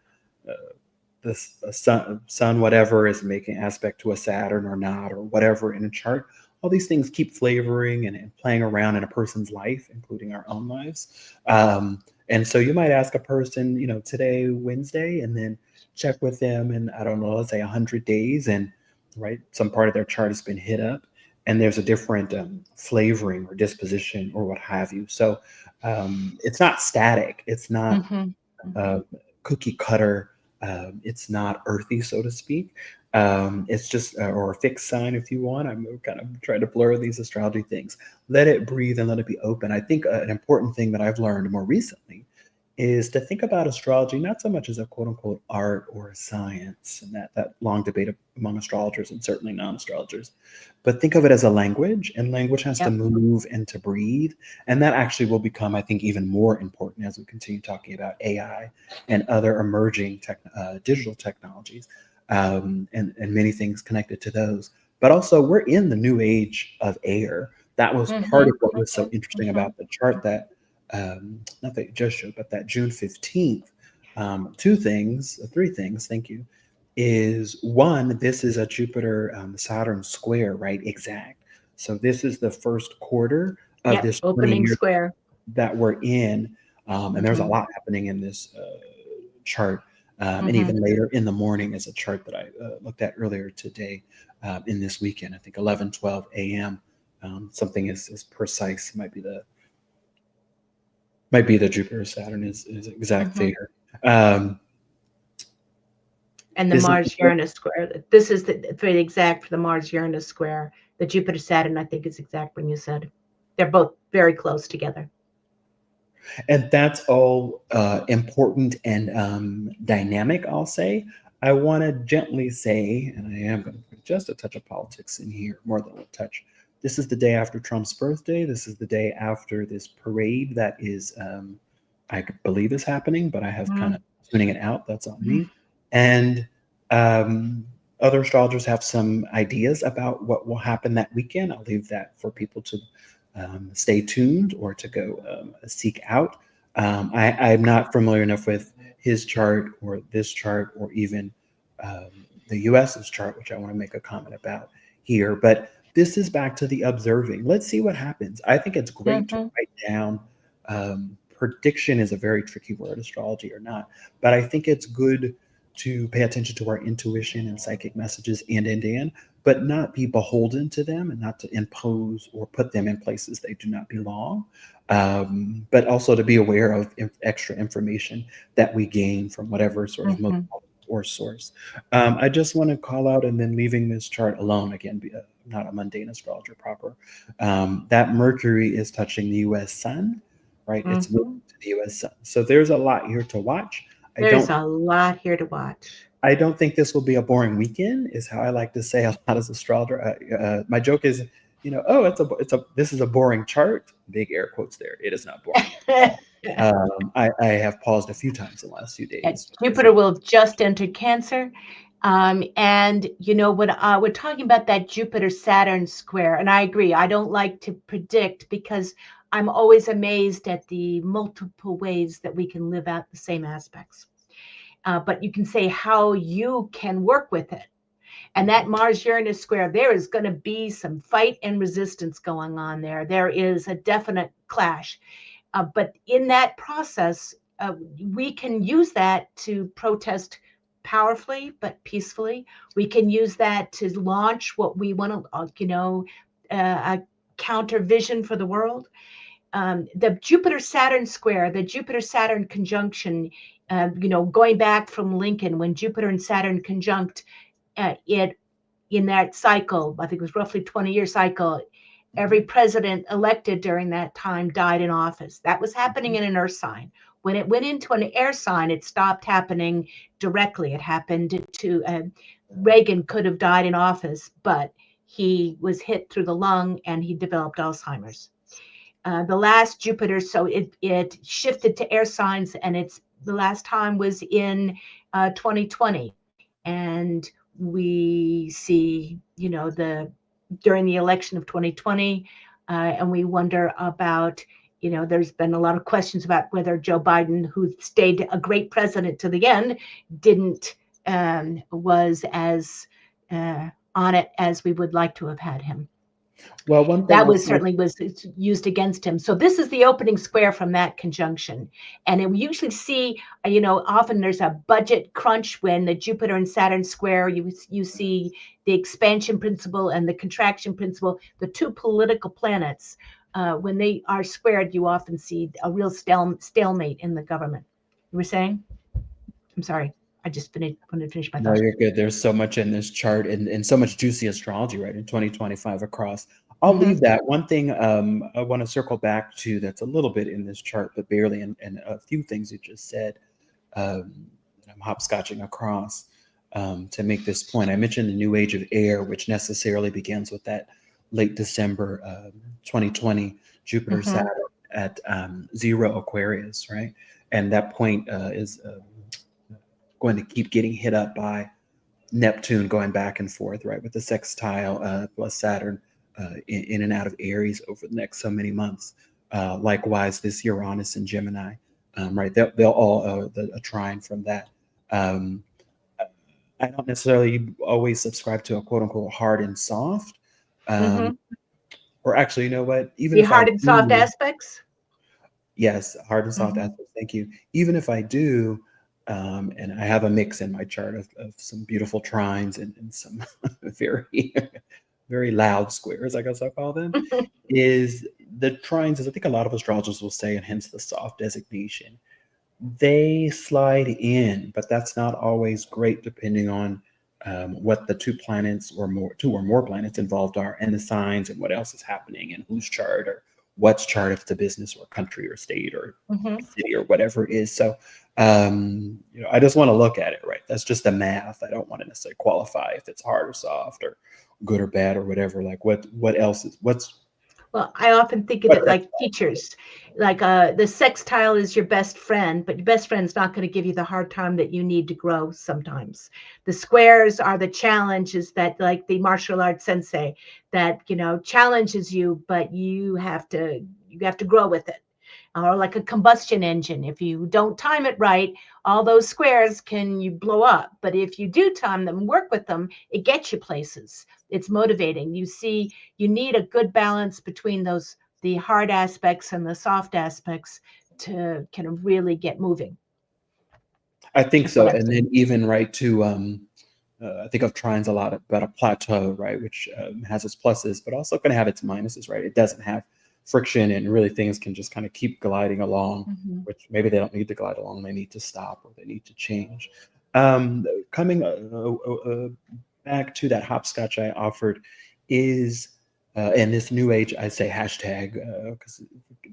[SPEAKER 2] sun, whatever is making aspect to a Saturn or not, or whatever in a chart, all these things keep flavoring and playing around in a person's life, including our own lives. And so you might ask a person, today, Wednesday, and then check with them in, I don't know, let's say 100 days, and right, some part of their chart has been hit up, and there's a different flavoring or disposition or what have you. So it's not static. It's not cookie cutter. It's not earthy, so to speak. It's just, or a fixed sign if you want. I'm kind of trying to blur these astrology things. Let it breathe and let it be open. I think an important thing that I've learned more recently is to think about astrology not so much as a quote unquote art or a science, and that long debate among astrologers and certainly non-astrologers, but think of it as a language, and language has to move and to breathe. And that actually will become, I think, even more important as we continue talking about AI and other emerging digital technologies, and many things connected to those. But also, we're in the new age of air. That was part of what was so interesting about the chart that not that you just showed, but that June 15th, three things, thank you, is one, this is a Jupiter Saturn square, right? Exact. So this is the first quarter of this
[SPEAKER 1] opening square
[SPEAKER 2] that we're in. And there's a lot happening in this chart. And even later in the morning is a chart that I looked at earlier today in this weekend. I think 11:12 a.m. Something is precise, might be the Jupiter Saturn is exact there.
[SPEAKER 1] And the Mars Uranus square. This is the exact for the Mars Uranus square. The Jupiter Saturn, I think, is exact when you said they're both very close together.
[SPEAKER 2] And that's all important and dynamic, I'll say. I want to gently say, and I am going to put just a touch of politics in here, more than a touch, this is the day after Trump's birthday. This is the day after this parade that is, I believe is happening, but I have kind of tuning it out. That's on me. And other astrologers have some ideas about what will happen that weekend. I'll leave that for people to stay tuned or to go seek out. I'm not familiar enough with his chart or this chart or even the US's chart, which I want to make a comment about here. But this is back to the observing. Let's see what happens. I think it's great to write down. Prediction is a very tricky word, astrology or not, but I think it's good to pay attention to our intuition and psychic messages and, but not be beholden to them and not to impose or put them in places they do not belong. But also to be aware of extra information that we gain from whatever sort of modality or source. I just want to call out, and then leaving this chart alone, again, not a mundane astrologer proper, that Mercury is touching the U.S. sun, right? It's moving to the U.S. sun. So there's a lot here to watch.
[SPEAKER 1] There's a lot here to watch.
[SPEAKER 2] I don't think this will be a boring weekend, is how I like to say a lot as astrologer. My joke is, this is a boring chart. Big air quotes there. It is not boring. I have paused a few times in the last few days.
[SPEAKER 1] Jupiter will have just entered Cancer. And when we're talking about that Jupiter-Saturn square, and I agree, I don't like to predict because I'm always amazed at the multiple ways that we can live out the same aspects. But you can say how you can work with it. And that Mars-Uranus square, there is going to be some fight and resistance going on there. There is a definite clash. But in that process, we can use that to protest powerfully but peacefully. We can use that to launch what we want to, a counter vision for the world. The Jupiter-Saturn square, the Jupiter-Saturn conjunction, going back from Lincoln, when Jupiter and Saturn conjunct it in that cycle, I think it was roughly 20-year cycle, every president elected during that time died in office. That was happening in an earth sign. When it went into an air sign, it stopped happening directly. It happened to Reagan could have died in office, but he was hit through the lung and he developed Alzheimer's. The last Jupiter, so it shifted to air signs, and the last time was in 2020, and we see during the election of 2020, and we wonder about there's been a lot of questions about whether Joe Biden, who stayed a great president to the end, was as on it as we would like to have had him.
[SPEAKER 2] Well, one thing
[SPEAKER 1] that was used against him. So this is the opening square from that conjunction. And we usually see, often there's a budget crunch when the Jupiter and Saturn square, you see the expansion principle and the contraction principle, the two political planets. When they are squared, you often see a real stalemate in the government. You were saying? I'm sorry. I just wanted to finish my thought.
[SPEAKER 2] No, you're good. There's so much in this chart and so much juicy astrology, right, in 2025 across. I'll leave that. One thing I want to circle back to that's a little bit in this chart, but barely, and a few things you just said. I'm hopscotching across to make this point. I mentioned the new age of air, which necessarily begins with that late December 2020 Jupiter Saturn at 0 Aquarius, right? And that point is going to keep getting hit up by Neptune going back and forth, right, with the sextile plus Saturn in and out of Aries over the next so many months. Likewise, this Uranus and Gemini, right? They'll all a trine from that. I don't necessarily always subscribe to a quote unquote hard and soft, or actually, you know what? Even
[SPEAKER 1] the hard and soft aspects.
[SPEAKER 2] Yes, hard and soft aspects. Thank you. Even if I do. And I have a mix in my chart of some beautiful trines and some very, very loud squares, I guess I'll call them, is the trines, as I think a lot of astrologers will say, and hence the soft designation, they slide in, but that's not always great depending on what the two or more planets involved are, and the signs and what else is happening and whose chart or what's chart, if it's a business or country or state or city or whatever it is. So, I just want to look at it, right? That's just the math. I don't want to necessarily qualify if it's hard or soft or good or bad or whatever. Like what else is
[SPEAKER 1] Well, I often think of
[SPEAKER 2] what's
[SPEAKER 1] it like teachers. Like the sextile is your best friend, but your best friend's not going to give you the hard time that you need to grow sometimes. The squares are the challenges that, like the martial arts sensei, that challenges you, but you have to grow with it. Or like a combustion engine. If you don't time it right, all those squares can you blow up. But if you do time them, work with them, it gets you places. It's motivating. You see, you need a good balance between the hard aspects and the soft aspects to kind of really get moving.
[SPEAKER 2] I think
[SPEAKER 1] That's what
[SPEAKER 2] so.
[SPEAKER 1] I've
[SPEAKER 2] And
[SPEAKER 1] seen.
[SPEAKER 2] then even right to I think of trines a lot about a plateau, right, which has its pluses, but also going to have its minuses, right? It doesn't have friction, and really things can just kind of keep gliding along,
[SPEAKER 1] Mhm.
[SPEAKER 2] which maybe they don't need to glide along; they need to stop or they need to change. Coming back to that hopscotch I offered is, in this new age, I say hashtag because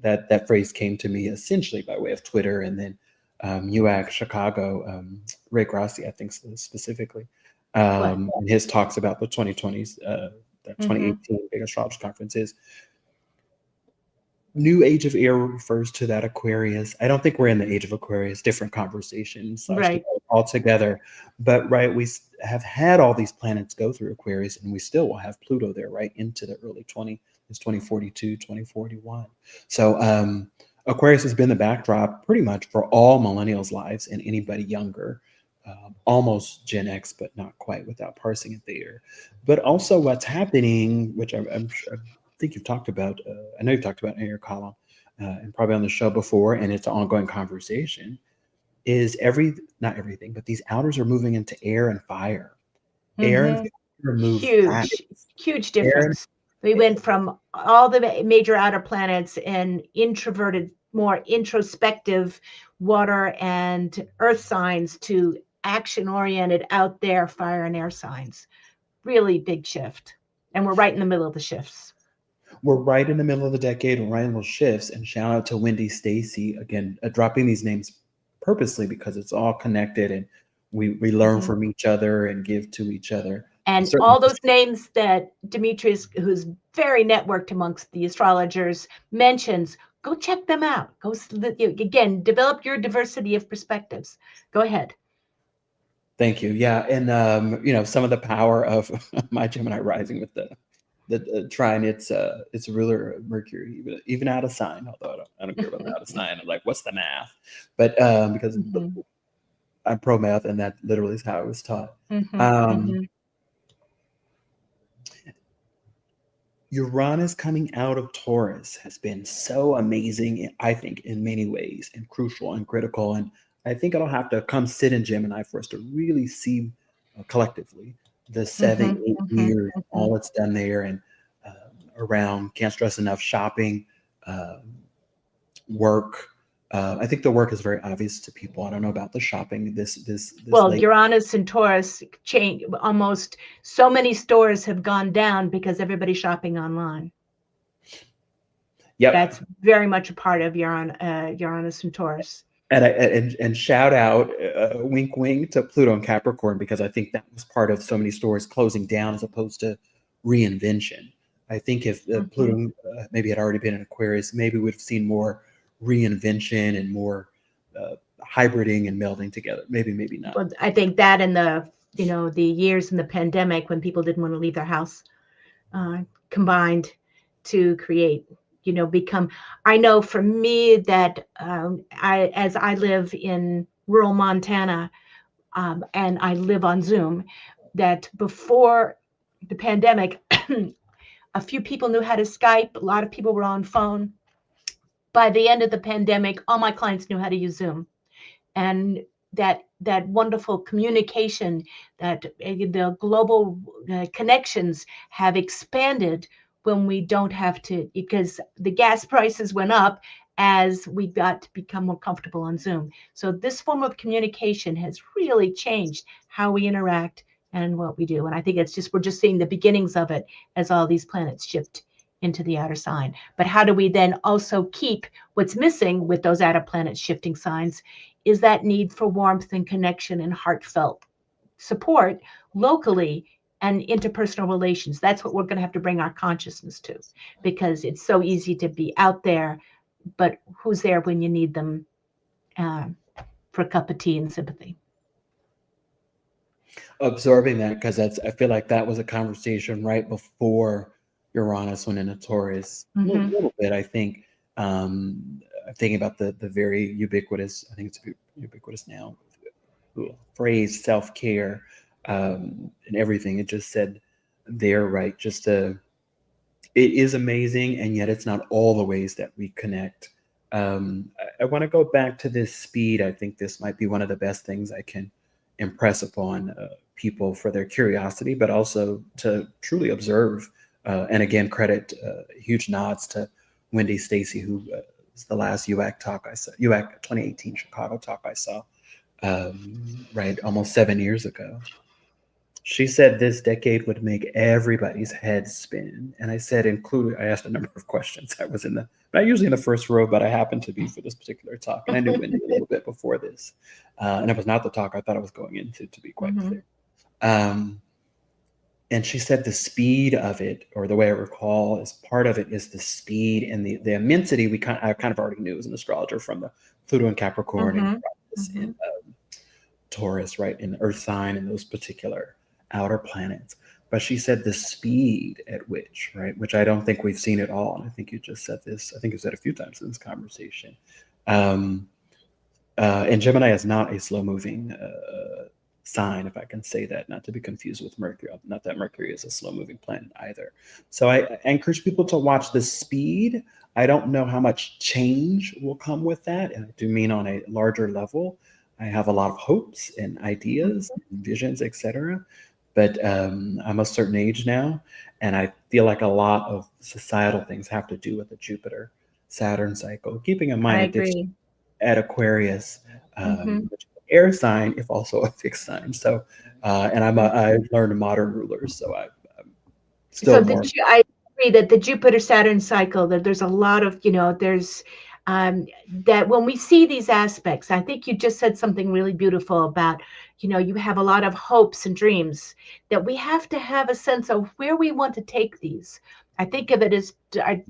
[SPEAKER 2] that phrase came to me essentially by way of Twitter, and then UAC Chicago, Ray Grassi, I think specifically,
[SPEAKER 1] What?
[SPEAKER 2] in his talks about the 2020s, the
[SPEAKER 1] Hmm.
[SPEAKER 2] 2018 Big Astrology Conference is new age of air refers to that Aquarius. I don't think we're in the age of Aquarius, different conversation slash
[SPEAKER 1] Right.
[SPEAKER 2] debate altogether. But right, have had all these planets go through Aquarius, and we still will have Pluto there right into the early 2042, 2041. So Aquarius has been the backdrop pretty much for all millennials' lives and anybody younger. Almost Gen X, but not quite without parsing it there. But also, what's happening, which I'm sure, think you've talked about, I know you've talked about in your column and probably on the show before, and it's an ongoing conversation, is not everything, but these outers are moving into air and fire. Air and
[SPEAKER 1] Hmm.
[SPEAKER 2] fire move fast.
[SPEAKER 1] Huge
[SPEAKER 2] Air,
[SPEAKER 1] difference. We went from all the major outer planets and introverted, more introspective water and earth signs to action oriented out there fire and air signs. Really big shift. And we're right in the middle of the shifts.
[SPEAKER 2] we're right in the middle of the decade, we're right in those shifts, and shout out to Wendy Stacy, again, dropping these names purposely because it's all connected and we learn
[SPEAKER 1] Mhm.
[SPEAKER 2] from each other and give to each other.
[SPEAKER 1] And
[SPEAKER 2] Certainly,
[SPEAKER 1] all those names that Demetrius, who's very networked amongst the astrologers, mentions, go check them out. Again, develop your diversity of perspectives. Go ahead.
[SPEAKER 2] thank you. Yeah, and some of the power of my Gemini rising with the trine, it's ruler Mercury, even out of sign. Although I don't care about the out of sign. I'm like, what's the math? But because
[SPEAKER 1] Mhm.
[SPEAKER 2] I'm pro math, and that literally is how I was taught.
[SPEAKER 1] Mhm.
[SPEAKER 2] Um,
[SPEAKER 1] Mhm.
[SPEAKER 2] Uranus coming out of Taurus has been so amazing, I think, in many ways, and crucial and critical. And I think it'll have to come sit in Gemini for us to really see collectively the seven,
[SPEAKER 1] Mhm.
[SPEAKER 2] 8 years,
[SPEAKER 1] Mhm.
[SPEAKER 2] all it's done there, and around can't stress enough shopping, um, work. I think the work is very obvious to people. I don't know about the shopping. This
[SPEAKER 1] Well,
[SPEAKER 2] late.
[SPEAKER 1] Uranus and Taurus change almost. So many stores have gone down because everybody's shopping online.
[SPEAKER 2] Yep.
[SPEAKER 1] That's very much a part of Uranus and Taurus.
[SPEAKER 2] And shout out, wink wink to Pluto and Capricorn, because I think that was part of so many stores closing down as opposed to reinvention. I think if
[SPEAKER 1] Mhm.
[SPEAKER 2] Pluto maybe had already been in Aquarius, maybe we'd have seen more reinvention and more hybriding and melding together. Maybe not.
[SPEAKER 1] Well, I think that and the years in the pandemic when people didn't want to leave their house uh, combined to create, become. I know for me that as I live in rural Montana and I live on Zoom, that before the pandemic, a few people knew how to Skype. A lot of people were on phone. By the end of the pandemic, all my clients knew how to use Zoom, and that wonderful communication, that the global connections have expanded when we don't have to, because the gas prices went up as we got to become more comfortable on Zoom. So this form of communication has really changed how we interact and what we do. And I think we're just seeing the beginnings of it as all these planets shift into the outer sign. But how do we then also keep what's missing with those outer planets shifting signs is that need for warmth and connection and heartfelt support locally and interpersonal relations. That's what we're going to have to bring our consciousness to, because it's so easy to be out there, but who's there when you need them for a cup of tea and sympathy?
[SPEAKER 2] Absorbing that, because I feel like that was a conversation right before Uranus went into Taurus. A little bit, I think. I'm thinking about the very ubiquitous, I think it's ubiquitous now, phrase self-care, and everything. It just said there, right? Just it is amazing, and yet it's not all the ways that we connect. I want to go back to this speed. I think this might be one of the best things I can impress upon people for their curiosity, but also to truly observe. And again, credit huge nods to Wendy Stacy, who was the last UAC talk I saw, UAC 2018 Chicago talk I saw, right, almost 7 years ago. She said this decade would make everybody's head spin. And I said, I asked a number of questions. I was not usually in the first row, but I happened to be for this particular talk. And I knew Wendy a little bit before this. And it was not the talk I thought I was going into, to be quite clear. And she said the speed of it, or the way I recall, is part of it is the speed and the immensity. I kind of already knew as an astrologer from the Pluto and Capricorn and in Taurus, right, in the Earth sign and those particular outer planets. But she said the speed at which, right, which I don't think we've seen at all. And I think you just said this, I think you said a few times in this conversation. And Gemini is not a slow moving sign, if I can say that, not to be confused with Mercury. Not that Mercury is a slow moving planet either. So I encourage people to watch the speed. I don't know how much change will come with that. And I do mean on a larger level. I have a lot of hopes and ideas, and visions, etc. But I'm a certain age now, and I feel like a lot of societal things have to do with the Jupiter-Saturn cycle. Keeping in mind it's at Aquarius, which is an air sign, if also a fixed sign. So, and I learned modern rulers, so I'm still more.
[SPEAKER 1] I agree that the Jupiter-Saturn cycle, that there's a lot of, there's that when we see these aspects, I think you just said something really beautiful about, you have a lot of hopes and dreams, that we have to have a sense of where we want to take these. I think of it as,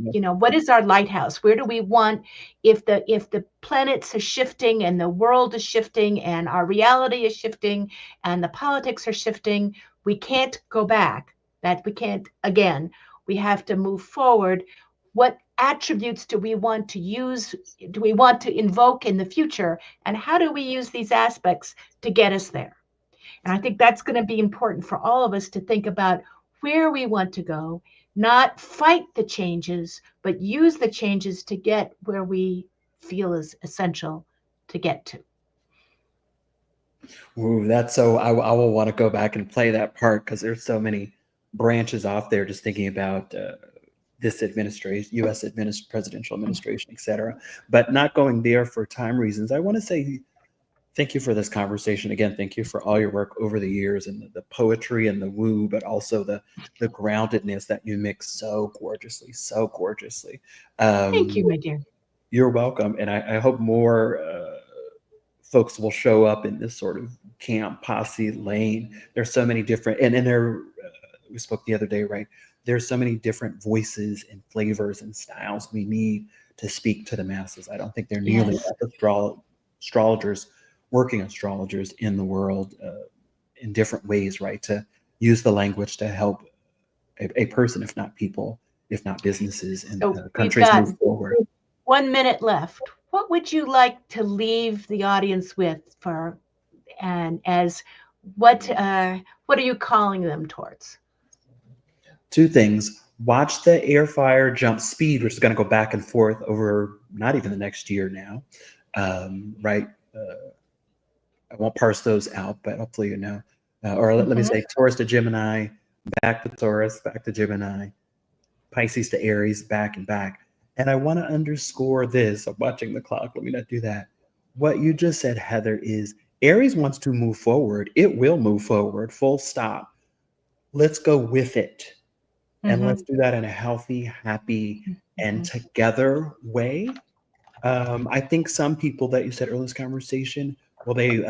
[SPEAKER 1] what is our lighthouse? Where do we want, if the planets are shifting and the world is shifting and our reality is shifting and the politics are shifting, we can't go back. That we can't, again, we have to move forward. What attributes do we want to use? Do we want to invoke in the future? And how do we use these aspects to get us there? And I think that's going to be important for all of us to think about where we want to go, not fight the changes, but use the changes to get where we feel is essential to get to.
[SPEAKER 2] Ooh, that's so, I will want to go back and play that part, because there's so many branches off there, just thinking about this administration, U.S. presidential administration, etc. But not going there for time reasons. I want to say thank you for this conversation. Again, thank you for all your work over the years, and the poetry and the woo, but also the groundedness that you mix so gorgeously, so gorgeously.
[SPEAKER 1] Thank you, my dear.
[SPEAKER 2] You're welcome. And I hope more folks will show up in this sort of camp posse lane. There's so many different, and there, we spoke the other day, right? There's so many different voices and flavors and styles we need to speak to the masses. I don't think there are nearly enough astrologers, working astrologers in the world in different ways, right? To use the language to help a person, if not people, if not businesses, and countries move forward.
[SPEAKER 1] 1 minute left. What would you like to leave the audience with what are you calling them towards?
[SPEAKER 2] Two things. Watch the air fire jump speed, which is going to go back and forth over not even the next year now, right? I won't parse those out, but hopefully you know. Or let me say Taurus to Gemini, back to Taurus, back to Gemini, Pisces to Aries, back and back. And I want to underscore this. I'm watching the clock. Let me not do that. What you just said, Heather, is Aries wants to move forward. It will move forward, full stop. Let's go with it. And let's do that in a healthy, happy, and together way. I think some people that you said earlier in this conversation, well, they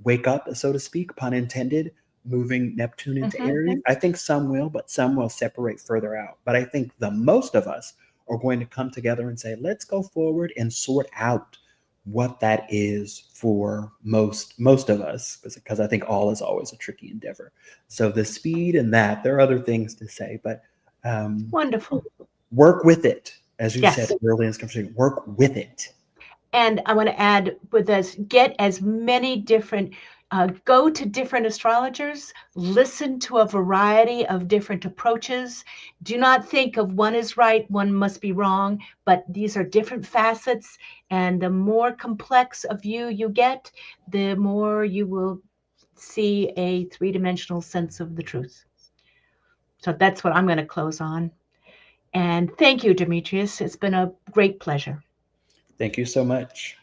[SPEAKER 2] wake up, so to speak, pun intended, moving Neptune into
[SPEAKER 1] Mhm.
[SPEAKER 2] Aries. I think some will, but some will separate further out. But I think the most of us are going to come together and say, let's go forward and sort out what that is for most of us, because I think all is always a tricky endeavor. So the speed and that, there are other things to say, but
[SPEAKER 1] Wonderful.
[SPEAKER 2] work with it. As you said
[SPEAKER 1] Yes.
[SPEAKER 2] earlier in this conversation, work with it.
[SPEAKER 1] And I want to add with us, get as many different, go to different astrologers, listen to a variety of different approaches. Do not think of one is right, one must be wrong, but these are different facets. And the more complex a view you get, the more you will see a three-dimensional sense of the truth. So that's what I'm going to close on. And thank you, Demetrius. It's been a great pleasure.
[SPEAKER 2] Thank you so much.